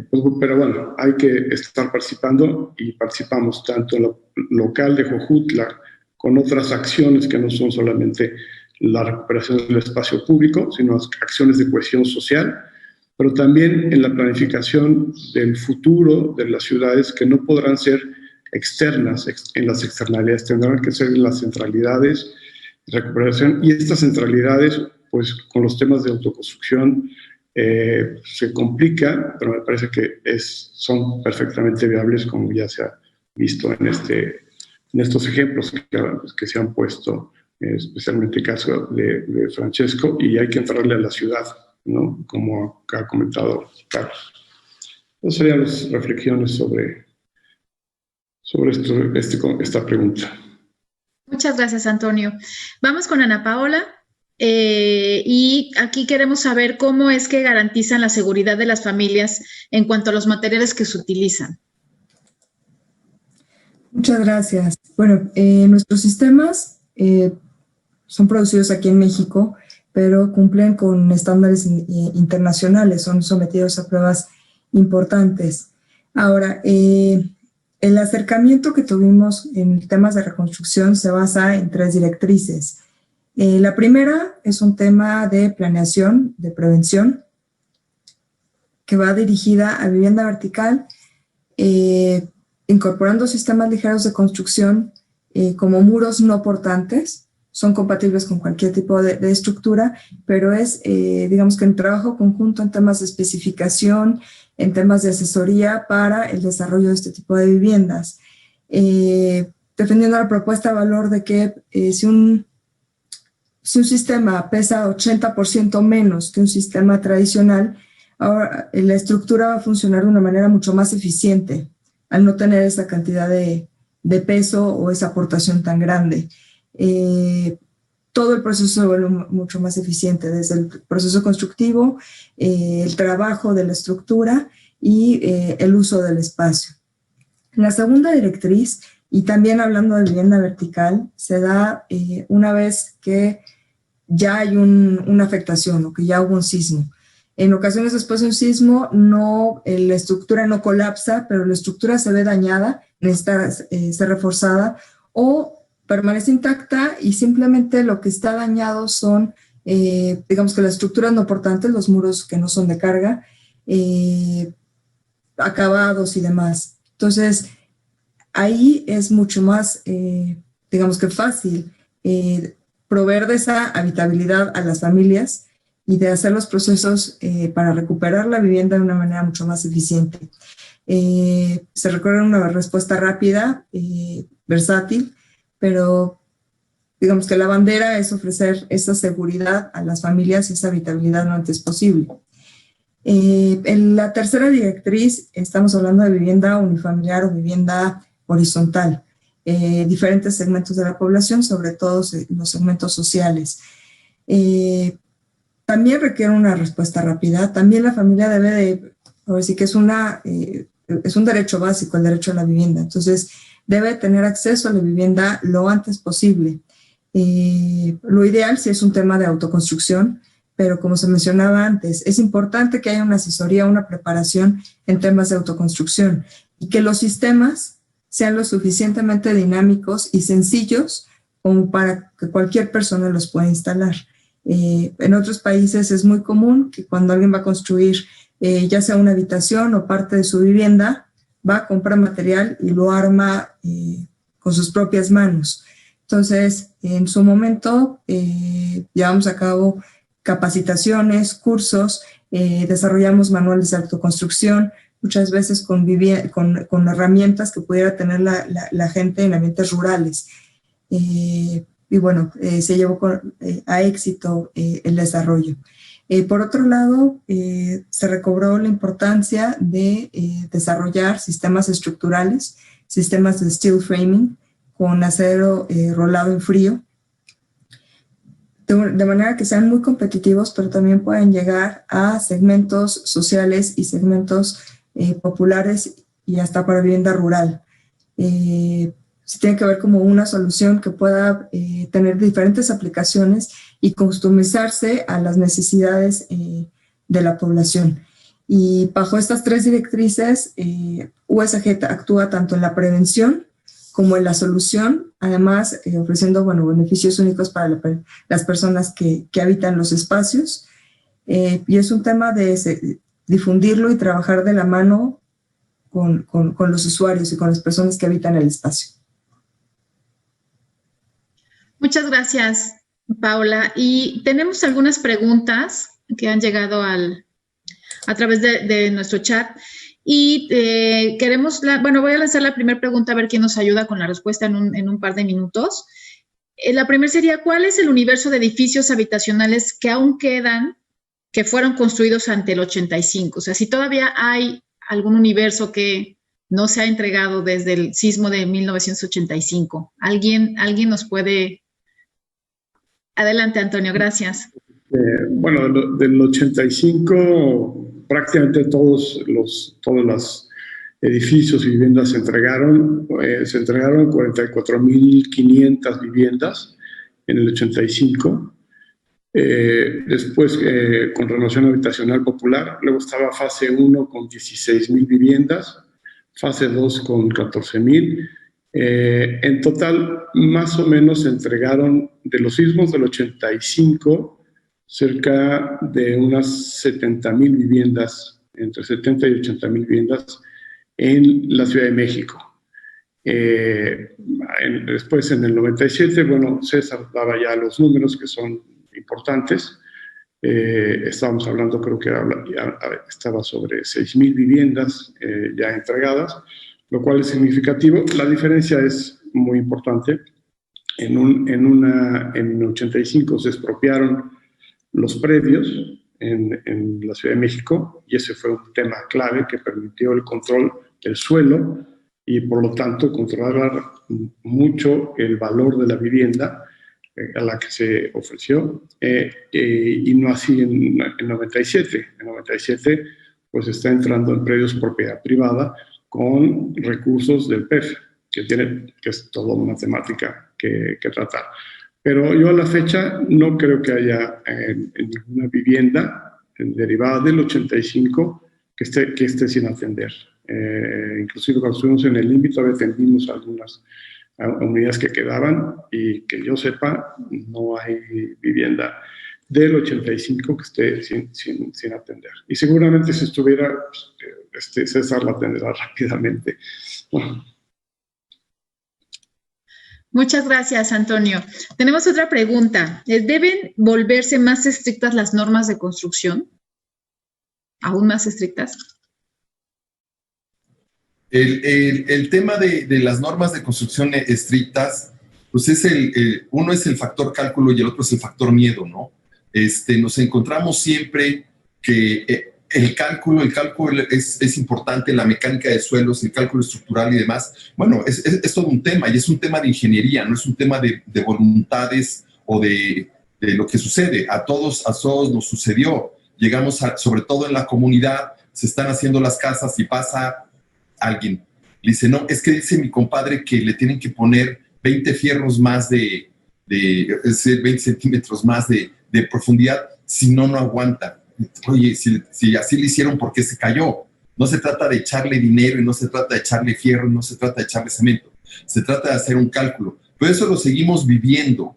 pues, pero bueno, hay que estar participando y participamos tanto en lo local de Jojutla con otras acciones que no son solamente la recuperación del espacio público, sino acciones de cohesión social, pero también en la planificación del futuro de las ciudades que no podrán ser externas, en las externalidades, tendrán que ser en las centralidades de recuperación, y estas centralidades, pues con los temas de autoconstrucción se complica, pero me parece que son perfectamente viables, como ya se ha visto en estos ejemplos que se han puesto, especialmente el caso de Francesco, y hay que entrarle a la ciudad, ¿no?, como ha comentado Carlos. Esas serían las reflexiones sobre esta pregunta. Muchas gracias, Antonio. Vamos con Ana Paola. Y aquí queremos saber cómo es que garantizan la seguridad de las familias en cuanto a los materiales que se utilizan. Muchas gracias. Bueno, nuestros sistemas son producidos aquí en México, pero cumplen con estándares internacionales, son sometidos a pruebas importantes. Ahora, el acercamiento que tuvimos en temas de reconstrucción se basa en 3 directrices. La primera es un tema de planeación, de prevención, que va dirigida a vivienda vertical, incorporando sistemas ligeros de construcción como muros no portantes. Son compatibles con cualquier tipo de estructura, pero es, digamos que un trabajo conjunto en temas de especificación, en temas de asesoría para el desarrollo de este tipo de viviendas. Defendiendo la propuesta de valor de que si un sistema pesa 80% menos que un sistema tradicional, ahora la estructura va a funcionar de una manera mucho más eficiente al no tener esa cantidad de peso o esa aportación tan grande. Todo el proceso se vuelve mucho más eficiente, desde el proceso constructivo, el trabajo de la estructura y el uso del espacio. La segunda directriz, y también hablando de vivienda vertical, se da una vez que ya hay una afectación o que ya hubo un sismo. En ocasiones después de un sismo, la estructura no colapsa, pero la estructura se ve dañada, necesita ser reforzada o permanece intacta y simplemente lo que está dañado son, digamos que las estructuras no portantes, los muros que no son de carga, acabados y demás. Entonces, ahí es mucho más, digamos que fácil proveer de esa habitabilidad a las familias y de hacer los procesos para recuperar la vivienda de una manera mucho más eficiente. Se requiere una respuesta rápida, versátil, pero digamos que la bandera es ofrecer esa seguridad a las familias y esa habitabilidad lo antes posible. En la tercera directriz estamos hablando de vivienda unifamiliar o vivienda horizontal. Diferentes segmentos de la población, sobre todo los segmentos sociales. También requiere una respuesta rápida. También la familia debe de, ahora sí que es un derecho básico, el derecho a la vivienda. Entonces, debe tener acceso a la vivienda lo antes posible. Lo ideal si es un tema de autoconstrucción, pero como se mencionaba antes, es importante que haya una asesoría, una preparación en temas de autoconstrucción y que los sistemas sean lo suficientemente dinámicos y sencillos como para que cualquier persona los pueda instalar. En otros países es muy común que cuando alguien va a construir ya sea una habitación o parte de su vivienda, va a comprar material y lo arma con sus propias manos. Entonces, en su momento, llevamos a cabo capacitaciones, cursos, desarrollamos manuales de autoconstrucción, muchas veces con herramientas que pudiera tener la gente en ambientes rurales. Y bueno, se llevó a éxito el desarrollo. Por otro lado, se recobró la importancia de desarrollar sistemas estructurales, sistemas de steel framing con acero rolado en frío, de manera que sean muy competitivos, pero también pueden llegar a segmentos sociales y segmentos populares y hasta para vivienda rural. Se tiene que ver como una solución que pueda tener diferentes aplicaciones y customizarse a las necesidades de la población. Y bajo estas 3 directrices, USG actúa tanto en la prevención como en la solución, además ofreciendo beneficios únicos para las personas que habitan los espacios. Y es un tema de difundirlo y trabajar de la mano con los usuarios y con las personas que habitan el espacio. Muchas gracias, Paula. Y tenemos algunas preguntas que han llegado a través de nuestro chat. Y voy a lanzar la primera pregunta a ver quién nos ayuda con la respuesta en un par de minutos. La primera sería, ¿cuál es el universo de edificios habitacionales que aún quedan, que fueron construidos ante el 85? O sea, si todavía hay algún universo que no se ha entregado desde el sismo de 1985. ¿Alguien nos puede...? Adelante, Antonio, gracias. Bueno, del 85, prácticamente todos los edificios y viviendas se entregaron 44.500 viviendas en el 85. Después, con renovación habitacional popular. Luego estaba fase 1 con 16,000 viviendas, fase 2 con 14,000. En total, más o menos se entregaron de los sismos del 85, cerca de unas 70,000 viviendas, entre 70 y 80,000 viviendas en la Ciudad de México. Después, en el 97, bueno, César daba ya los números que son importantes. Estábamos hablando, creo que estaba sobre 6,000 viviendas ya entregadas, lo cual es significativo. La diferencia es muy importante. En 85 se expropiaron los predios en la Ciudad de México, y ese fue un tema clave que permitió el control del suelo y, por lo tanto, controlar mucho el valor de la vivienda a la que se ofreció, y no así en 97. En 97, pues está entrando en predios propiedad privada con recursos del PEF, que es toda una temática que tratar. Pero yo a la fecha no creo que haya ninguna vivienda derivada del 85 que esté sin atender. Inclusive cuando estuvimos en el INVI todavía atendimos algunas unidades que quedaban, y que yo sepa no hay vivienda del 85 que esté sin atender. Y seguramente si estuviera, César la atenderá rápidamente. Bueno. Muchas gracias, Antonio. Tenemos otra pregunta. ¿Deben volverse más estrictas las normas de construcción? ¿Aún más estrictas? El tema de las normas de construcción estrictas, pues uno es el factor cálculo y el otro es el factor miedo, ¿no? Nos encontramos siempre que el cálculo es importante, la mecánica de suelos, el cálculo estructural y demás. Bueno, es todo un tema, y es un tema de ingeniería, no es un tema de voluntades o de lo que sucede. A todos nos sucedió. Llegamos sobre todo en la comunidad, se están haciendo las casas y pasa alguien. Le dice, no, es que dice mi compadre que le tienen que poner 20 fierros más es decir, 20 centímetros más de profundidad, si no aguanta. Oye, si así le hicieron, ¿por qué se cayó? No se trata de echarle dinero, y no se trata de echarle fierro, y no se trata de echarle cemento. Se trata de hacer un cálculo. Pero eso lo seguimos viviendo.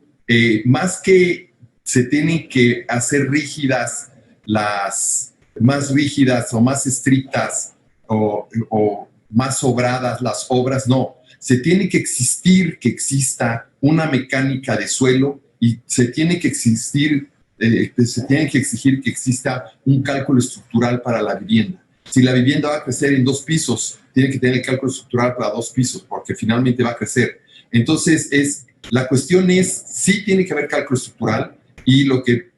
Más que se tienen que hacer rígidas, las más rígidas o más estrictas o más sobradas las obras, no. Se tiene que exista una mecánica de suelo, y se tiene que exigir que exista un cálculo estructural para la vivienda. Si la vivienda va a crecer en 2 pisos, tiene que tener el cálculo estructural para 2 pisos, porque finalmente va a crecer. Entonces, la cuestión es, sí tiene que haber cálculo estructural, y lo que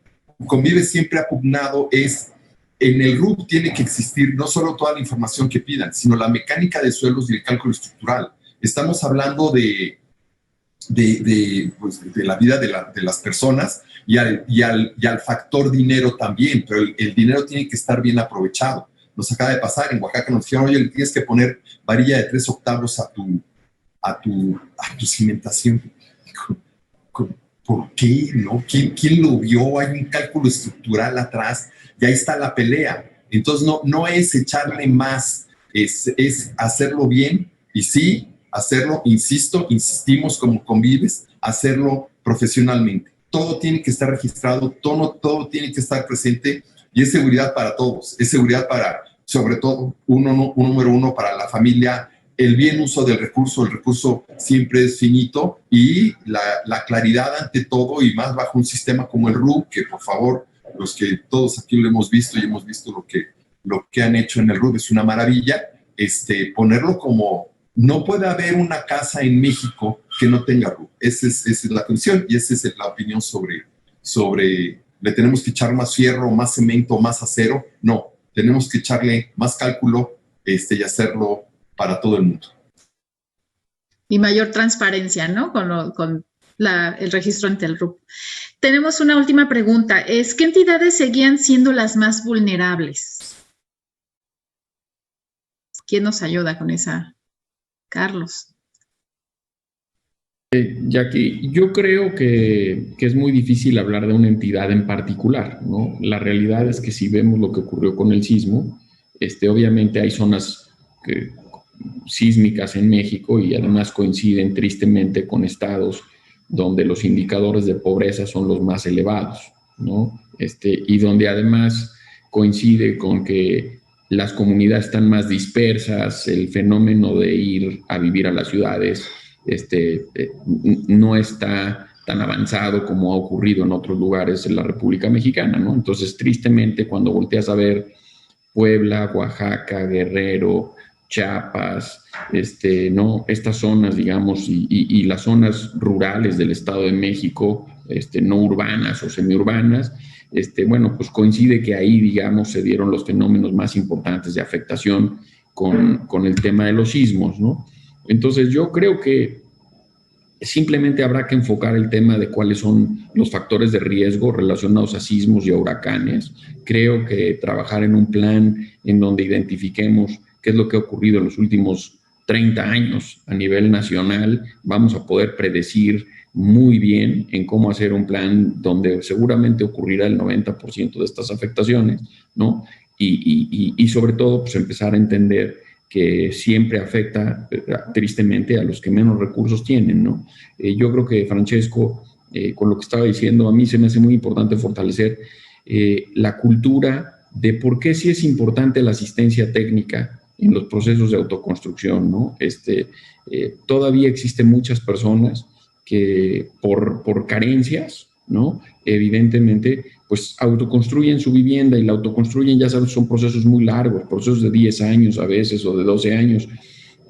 Convive siempre ha pugnado es, en el RUP tiene que existir no solo toda la información que pidan, sino la mecánica de suelos y el cálculo estructural. Estamos hablando de la vida de las personas y al factor dinero también, pero el dinero tiene que estar bien aprovechado. Nos acaba de pasar, en Oaxaca nos dijeron, oye, le tienes que poner varilla de 3 octavos a tu cimentación. ¿Por qué? ¿No? ¿Quién lo vio? Hay un cálculo estructural atrás y ahí está la pelea. Entonces no es echarle más, es hacerlo bien, y sí, hacerlo, insistimos como Convives, hacerlo profesionalmente. Todo tiene que estar registrado, todo tiene que estar presente, y es seguridad para todos, es seguridad para, sobre todo, número uno, para la familia, el bien uso del recurso. El recurso siempre es finito, y la claridad ante todo, y más bajo un sistema como el RUP, que por favor, los que todos aquí lo hemos visto y hemos visto lo que han hecho en el RUP, es una maravilla. Ponerlo como, no puede haber una casa en México que no tenga RUP. Esa es la cuestión, y esa es la opinión sobre le tenemos que echar más fierro, más cemento, más acero. No, tenemos que echarle más cálculo y hacerlo para todo el mundo. Y mayor transparencia, ¿no? Con el registro ante el RUP. Tenemos una última pregunta. ¿Qué entidades seguían siendo las más vulnerables? ¿Quién nos ayuda con esa? Carlos. Jackie, yo creo que es muy difícil hablar de una entidad en particular, ¿no? La realidad es que si vemos lo que ocurrió con el sismo, obviamente hay zonas sísmicas en México y además coinciden tristemente con estados donde los indicadores de pobreza son los más elevados, ¿no? Y donde además coincide con que las comunidades están más dispersas, el fenómeno de ir a vivir a las ciudades no está tan avanzado como ha ocurrido en otros lugares en la República Mexicana, ¿no? Entonces, tristemente, cuando volteas a ver Puebla, Oaxaca, Guerrero, Chiapas, ¿no? Estas zonas, digamos, y las zonas rurales del Estado de México, no urbanas o semiurbanas, bueno, pues coincide que ahí, digamos, se dieron los fenómenos más importantes de afectación con el tema de los sismos, ¿no? Entonces, yo creo que simplemente habrá que enfocar el tema de cuáles son los factores de riesgo relacionados a sismos y a huracanes. Creo que trabajar en un plan en donde identifiquemos qué es lo que ha ocurrido en los últimos 30 años a nivel nacional, vamos a poder predecir muy bien en cómo hacer un plan donde seguramente ocurrirá el 90% de estas afectaciones, ¿no? Y sobre todo, pues empezar a entender que siempre afecta tristemente a los que menos recursos tienen, ¿no? Yo creo que, Francesco, con lo que estaba diciendo, a mí se me hace muy importante fortalecer la cultura de por qué sí es importante la asistencia técnica en los procesos de autoconstrucción, ¿no? Todavía existen muchas personas que por carencias, ¿no? Evidentemente, pues autoconstruyen su vivienda y la autoconstruyen, ya sabes, son procesos muy largos, procesos de 10 años a veces o de 12 años,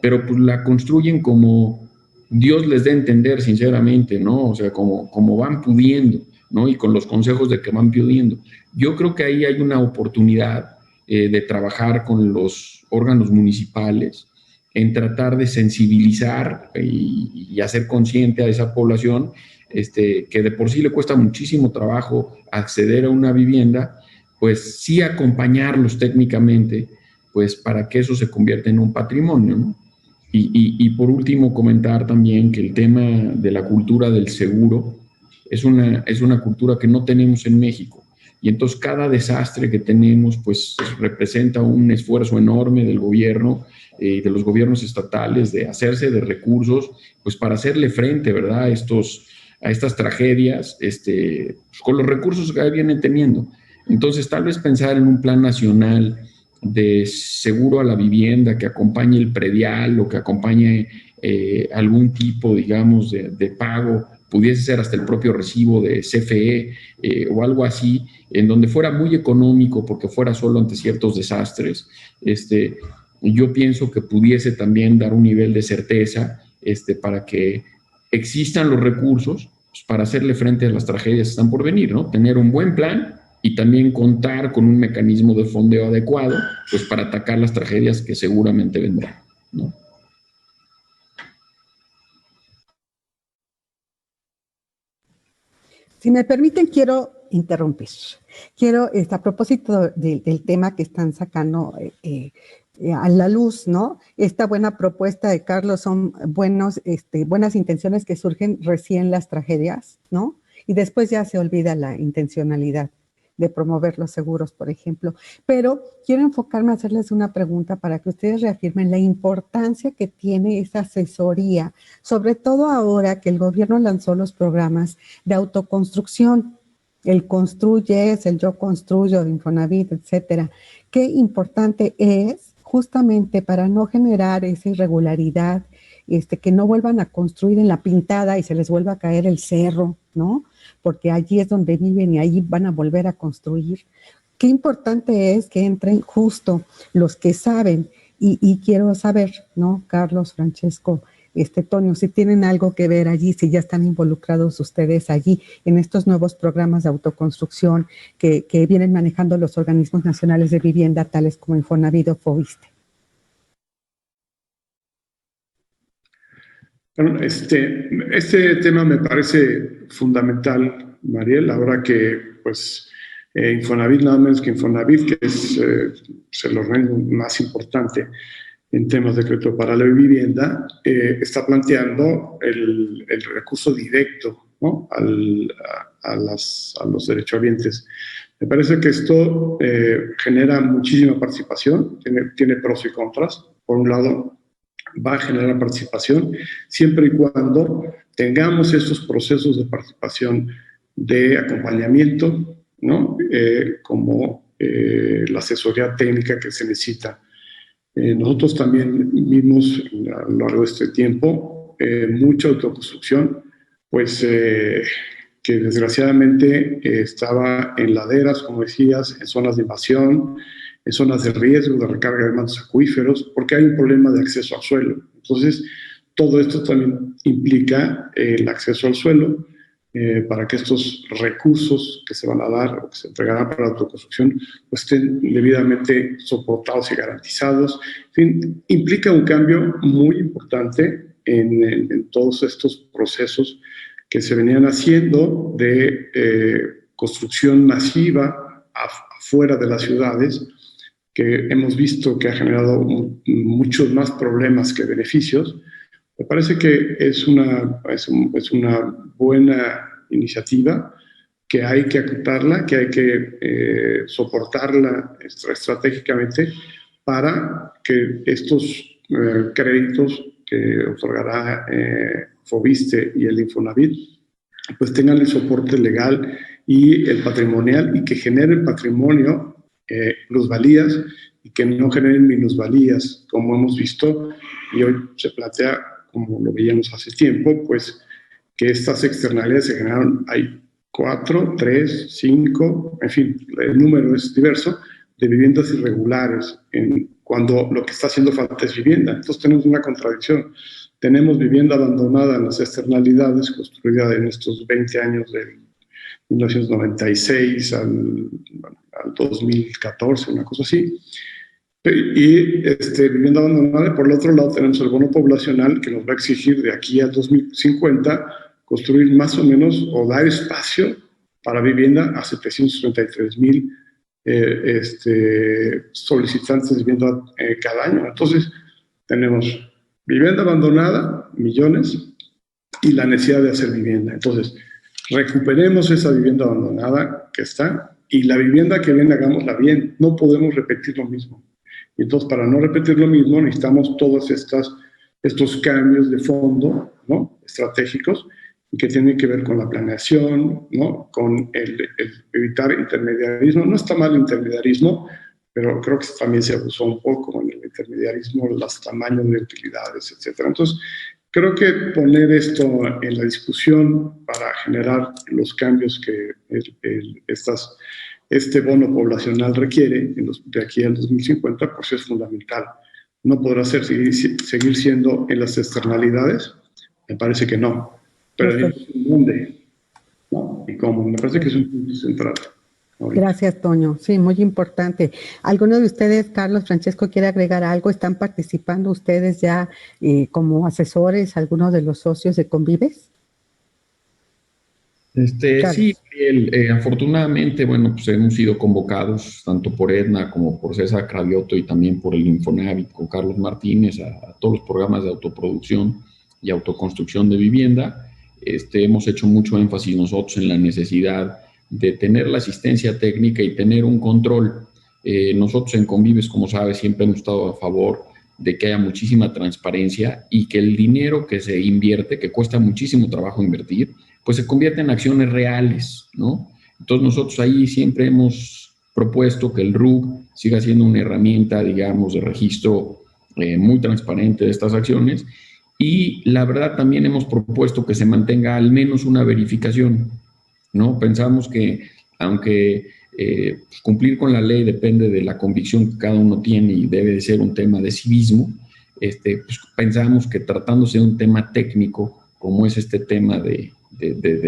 pero pues la construyen como Dios les dé a entender, sinceramente, ¿no? O sea, como van pudiendo, ¿no? Y con los consejos de que van pudiendo. Yo creo que ahí hay una oportunidad de trabajar con los órganos municipales en tratar de sensibilizar y hacer consciente a esa población que de por sí le cuesta muchísimo trabajo acceder a una vivienda, pues sí acompañarlos técnicamente, pues para que eso se convierta en un patrimonio, ¿no? Y por último, comentar también que el tema de la cultura del seguro es una cultura que no tenemos en México. Y entonces cada desastre que tenemos, pues representa un esfuerzo enorme del gobierno, de los gobiernos estatales, de hacerse de recursos, pues para hacerle frente, ¿verdad?, a estas tragedias, con los recursos que vienen teniendo. Entonces, tal vez pensar en un plan nacional de seguro a la vivienda que acompañe el predial o que acompañe algún tipo, digamos, de pago, pudiese ser hasta el propio recibo de CFE o algo así, en donde fuera muy económico porque fuera solo ante ciertos desastres. Yo pienso que pudiese también dar un nivel de certeza para que existan los recursos pues, para hacerle frente a las tragedias que están por venir, ¿no? Tener un buen plan y también contar con un mecanismo de fondeo adecuado pues, para atacar las tragedias que seguramente vendrán, ¿no? Si me permiten, quiero interrumpir. Quiero, a propósito del tema que están sacando a la luz, ¿no? Esta buena propuesta de Carlos son buenas intenciones que surgen recién las tragedias, ¿no? Y después ya se olvida la intencionalidad de promover los seguros, por ejemplo. Pero quiero enfocarme a hacerles una pregunta para que ustedes reafirmen la importancia que tiene esa asesoría, sobre todo ahora que el gobierno lanzó los programas de autoconstrucción, el Construyes, el Yo Construyo, de Infonavit, etcétera. Qué importante es justamente para no generar esa irregularidad, que no vuelvan a construir en la Pintada y se les vuelva a caer el cerro, ¿no? Porque allí es donde viven y allí van a volver a construir. Qué importante es que entren justo los que saben y quiero saber, ¿no? Carlos, Francesco, Tonio, si tienen algo que ver allí, si ya están involucrados ustedes allí en estos nuevos programas de autoconstrucción que vienen manejando los organismos nacionales de vivienda, tales como Infonavit o Foviste. Bueno, este tema me parece fundamental, Mariel, ahora que pues Infonavit, nada menos que Infonavit, que es el organismo más importante en temas de crédito para la vivienda, está planteando el recurso directo, ¿no?, a los derechohabientes. Me parece que esto genera muchísima participación, tiene pros y contras. Por un lado, va a generar participación siempre y cuando tengamos estos procesos de participación de acompañamiento, ¿no?, como la asesoría técnica que se necesita. Nosotros también vimos a lo largo de este tiempo mucha autoconstrucción, pues que desgraciadamente estaba en laderas, como decías, en zonas de invasión, en zonas de riesgo de recarga de mantos acuíferos, porque hay un problema de acceso al suelo. Entonces, todo esto también implica el acceso al suelo para que estos recursos que se van a dar o que se entregarán para la autoconstrucción pues estén debidamente soportados y garantizados. En fin, implica un cambio muy importante en todos estos procesos que se venían haciendo de construcción masiva afuera de las ciudades, que hemos visto que ha generado muchos más problemas que beneficios. Me parece que es una buena iniciativa, que hay que acotarla, que hay que soportarla estratégicamente para que estos créditos que otorgará Fobiste y el Infonavit pues tengan el soporte legal y el patrimonial, y que generen patrimonio, plusvalías, y que no generen minusvalías, como hemos visto, y hoy se plantea, como lo veíamos hace tiempo, pues que estas externalidades se generaron, hay 4, 3, 5, en fin, el número es diverso, de viviendas irregulares, cuando lo que está haciendo falta es vivienda. Entonces tenemos una contradicción. Tenemos vivienda abandonada en las externalidades, construida en estos 20 años del 1996 al 2014, una cosa así. Y vivienda abandonada, y por el otro lado tenemos el bono poblacional que nos va a exigir de aquí al 2050 construir más o menos o dar espacio para vivienda a 733,000 solicitantes de vivienda cada año. Entonces tenemos vivienda abandonada, millones, y la necesidad de hacer vivienda. Entonces recuperemos esa vivienda abandonada que está, y la vivienda que viene hagámosla bien. No podemos repetir lo mismo. Y entonces, para no repetir lo mismo, necesitamos todos estos cambios de fondo, ¿no?, estratégicos, y que tienen que ver con la planeación, ¿no?, con el evitar intermediarismo. No está mal el intermediarismo, pero creo que también se abusó un poco en el intermediarismo, los tamaños de utilidades, etc. Entonces, creo que poner esto en la discusión para generar los cambios que este bono poblacional requiere de aquí al 2050, pues es fundamental. No podrá seguir siendo en las externalidades, me parece que no, pero ¿dónde? ¿No? ¿Y cómo? Me parece que es un punto central. Ahorita. Gracias, Toño. Sí, muy importante. ¿Alguno de ustedes, Carlos, Francesco, quiere agregar algo? ¿Están participando ustedes ya como asesores, algunos de los socios de Convives? Sí, afortunadamente, bueno, pues hemos sido convocados tanto por Edna como por César Cravioto y también por el Infonavit con Carlos Martínez a todos los programas de autoproducción y autoconstrucción de vivienda. Hemos hecho mucho énfasis nosotros en la necesidad de tener la asistencia técnica y tener un control. Nosotros en Convives, como sabes, siempre hemos estado a favor de que haya muchísima transparencia y que el dinero que se invierte, que cuesta muchísimo trabajo invertir, pues se convierte en acciones reales, ¿no? Entonces nosotros ahí siempre hemos propuesto que el RUC siga siendo una herramienta, digamos, de registro muy transparente de estas acciones, y la verdad también hemos propuesto que se mantenga al menos una verificación, ¿no? Pensamos que aunque cumplir con la ley depende de la convicción que cada uno tiene y debe de ser un tema de civismo, pues pensamos que tratándose de un tema técnico como es este tema de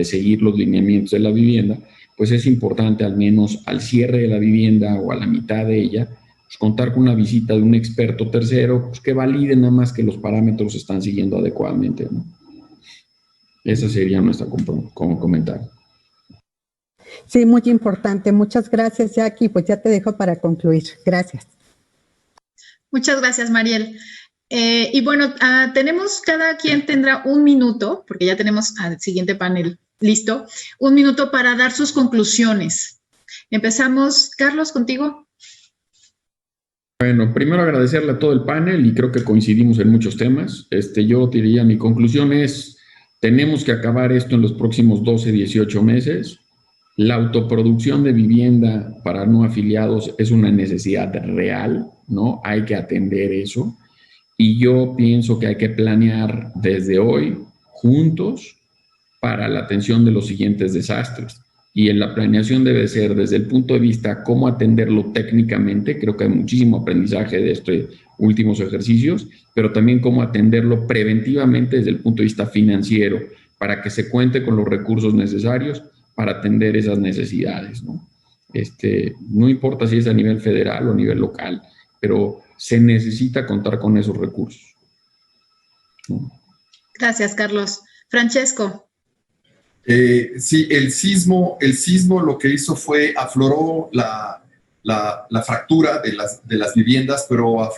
seguir los lineamientos de la vivienda, pues es importante al menos al cierre de la vivienda o a la mitad de ella, pues contar con una visita de un experto tercero, pues que valide nada más que los parámetros se están siguiendo adecuadamente, ¿no? Esa sería nuestra comentario. Sí, muy importante. Muchas gracias, Jackie. Pues ya te dejo para concluir. Gracias. Muchas gracias, Mariel. Y bueno, cada quien tendrá 1 minuto, porque ya tenemos al siguiente panel listo, 1 minuto para dar sus conclusiones. Empezamos, Carlos, contigo. Bueno, primero agradecerle a todo el panel y creo que coincidimos en muchos temas. Yo diría, mi conclusión es, tenemos que acabar esto en los próximos 12, 18 meses. La autoproducción de vivienda para no afiliados es una necesidad real, ¿no? Hay que atender eso. Y yo pienso que hay que planear desde hoy, juntos, para la atención de los siguientes desastres. Y en la planeación debe ser desde el punto de vista cómo atenderlo técnicamente, creo que hay muchísimo aprendizaje de estos últimos ejercicios, pero también cómo atenderlo preventivamente desde el punto de vista financiero, para que se cuente con los recursos necesarios para atender esas necesidades, ¿no? No importa si es a nivel federal o a nivel local, pero se necesita contar con esos recursos, ¿no? Gracias, Carlos. Francesco. Sí, el sismo lo que hizo fue afloró la fractura de las viviendas, pero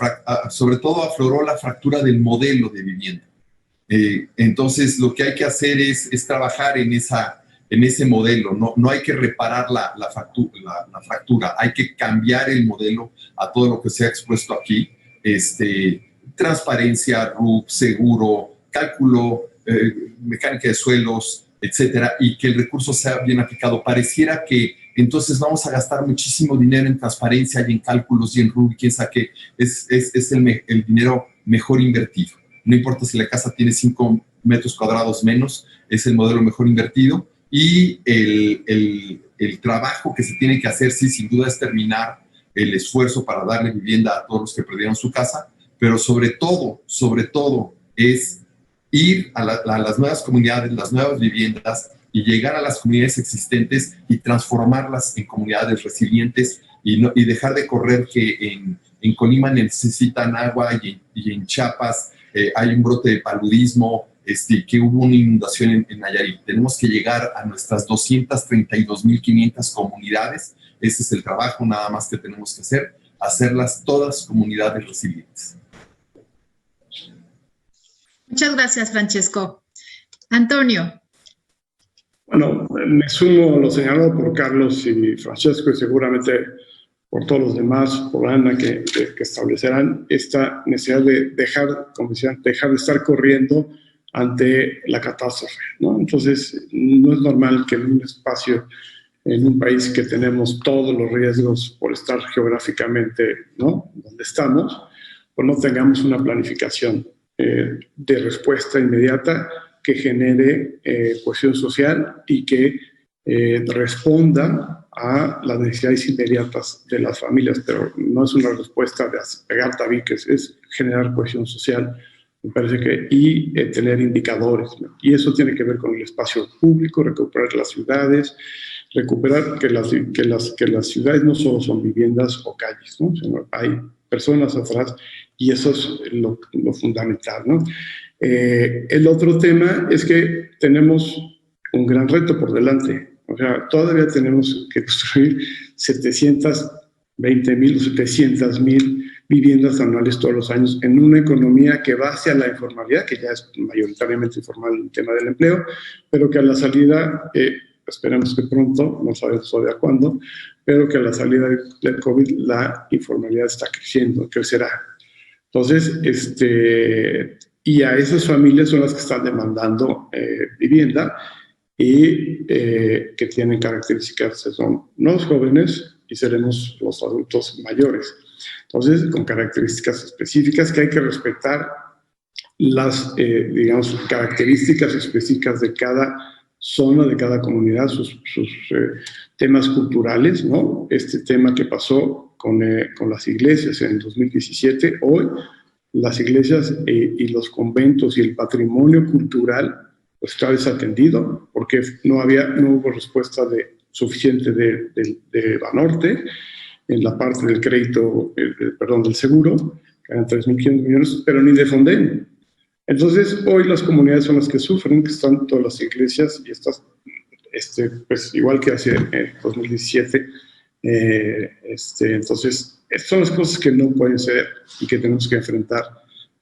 sobre todo afloró la fractura del modelo de vivienda. Entonces, lo que hay que hacer es trabajar en ese modelo. No hay que reparar la fractura, hay que cambiar el modelo a todo lo que se ha expuesto aquí. Transparencia, RUP, seguro, cálculo, mecánica de suelos, etcétera, y que el recurso sea bien aplicado. Pareciera que entonces vamos a gastar muchísimo dinero en transparencia y en cálculos y en RUB, quién sabe qué, es el dinero mejor invertido. No importa si la casa tiene 5 metros cuadrados menos, es el modelo mejor invertido. Y el trabajo que se tiene que hacer, sí, sin duda, es terminar el esfuerzo para darle vivienda a todos los que perdieron su casa, pero sobre todo es ir a las nuevas comunidades, las nuevas viviendas, y llegar a las comunidades existentes y transformarlas en comunidades resilientes y dejar de correr que en Colima necesitan agua y en Chiapas hay un brote de paludismo, que hubo una inundación en Nayarit. Tenemos que llegar a nuestras 232.500 comunidades. Ese es el trabajo nada más que tenemos que hacerlas todas comunidades resilientes. Muchas gracias, Francesco. Antonio. Bueno, me sumo a lo señalado por Carlos y Francesco y seguramente por todos los demás, por Ana, que establecerán esta necesidad de dejar de estar corriendo ante la catástrofe, ¿no? Entonces, no es normal que en un espacio, en un país que tenemos todos los riesgos por estar geográficamente, ¿no?, donde estamos, pues no tengamos una planificación de respuesta inmediata que genere cohesión social y que responda a las necesidades inmediatas de las familias, pero no es una respuesta de pegar tabiques, es generar cohesión social, me parece que, y tener indicadores, ¿no? Y eso tiene que ver con el espacio público, recuperar las ciudades, recuperar que las ciudades no solo son viviendas o calles, ¿no?, sino hay personas atrás, y eso es lo fundamental, ¿no? El otro tema es que tenemos un gran reto por delante. O sea, todavía tenemos que construir 720,000 o 700,000 viviendas anuales todos los años en una economía que va hacia la informalidad, que ya es mayoritariamente informal en el tema del empleo, pero que a la salida, esperemos que pronto, no sabemos todavía cuándo, pero que a la salida del COVID la informalidad está creciendo, crecerá. Entonces, y a esas familias son las que están demandando vivienda y que tienen características, son los jóvenes y seremos los adultos mayores. Entonces, con características específicas que hay que respetar las, digamos, características específicas de cada zona, de cada comunidad, sus temas culturales, ¿no? Este tema que pasó con las iglesias en 2017, hoy las iglesias y los conventos y el patrimonio cultural pues está desatendido porque no hubo respuesta suficiente de Banorte en la parte del crédito, del seguro, que eran 3.500 millones, pero ni de Fonden. Entonces, hoy las comunidades son las que sufren, que están todas las iglesias y estas, pues igual que hace 2017. Entonces, son las cosas que no pueden ser y que tenemos que enfrentar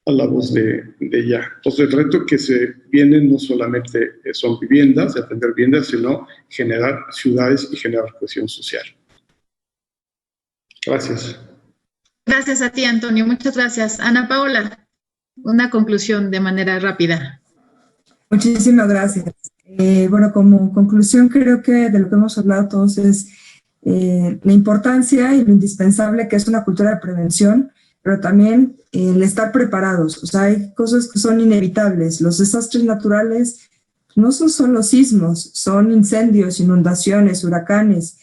a la voz de ella. Entonces, el reto que se viene no solamente son viviendas, atender viviendas, sino generar ciudades y generar cohesión social. Gracias. Gracias a ti, Antonio. Muchas gracias. Ana Paola, una conclusión de manera rápida. Muchísimas gracias. Bueno, como conclusión, creo que de lo que hemos hablado todos es la importancia y lo indispensable que es una cultura de prevención, pero también el estar preparados. O sea, hay cosas que son inevitables. Los desastres naturales no son solo sismos, son incendios, inundaciones, huracanes,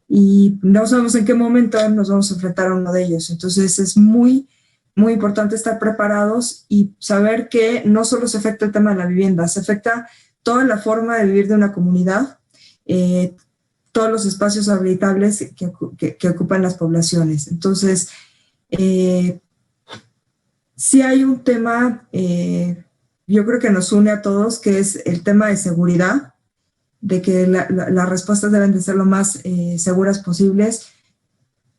y no sabemos en qué momento nos vamos a enfrentar a uno de ellos. Entonces es muy, muy importante estar preparados y saber que no solo se afecta el tema de la vivienda, se afecta toda la forma de vivir de una comunidad, todos los espacios habitables que ocupan las poblaciones. Entonces, sí hay un tema, yo creo que nos une a todos, que es el tema de seguridad, de que las respuestas deben de ser lo más seguras posibles.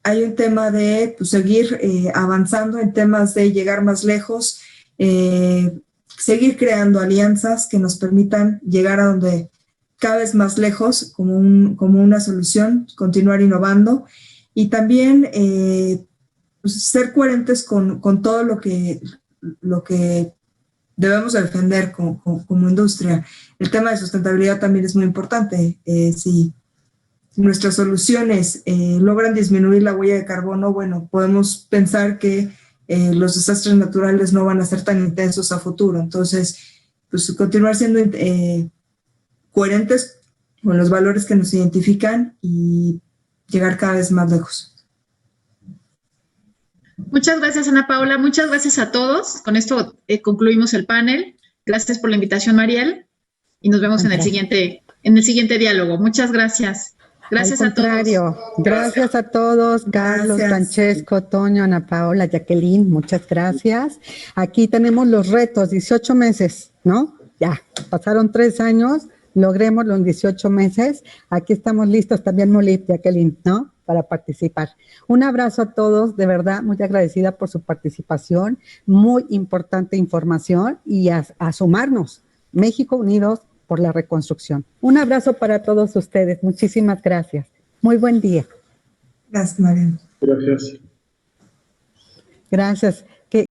Hay un tema de pues, seguir avanzando en temas de llegar más lejos, seguir creando alianzas que nos permitan llegar a donde cada vez más lejos como una solución, continuar innovando y también pues, ser coherentes con todo lo que debemos defender como industria. El tema de sustentabilidad también es muy importante. Si nuestras soluciones logran disminuir la huella de carbono, bueno, podemos pensar que los desastres naturales no van a ser tan intensos a futuro. Entonces, pues continuar siendo coherentes con los valores que nos identifican y llegar cada vez más lejos. Muchas gracias, Ana Paula. Muchas gracias a todos. Con esto concluimos el panel. Gracias por la invitación, Mariel. Y nos vemos en el siguiente diálogo. Muchas gracias. Gracias a todos. Gracias a todos, Carlos, Francesco, Toño, Ana Paola, Jacqueline, muchas gracias. Aquí tenemos los retos, 18 meses, ¿no? Ya, pasaron 3 años, logrémoslo en 18 meses. Aquí estamos listos también, Molip, Jacqueline, ¿no? Para participar. Un abrazo a todos, de verdad, muy agradecida por su participación, muy importante información y a sumarnos. México Unidos por la reconstrucción. Un abrazo para todos ustedes. Muchísimas gracias. Muy buen día. Gracias, Mariana. Gracias. Gracias.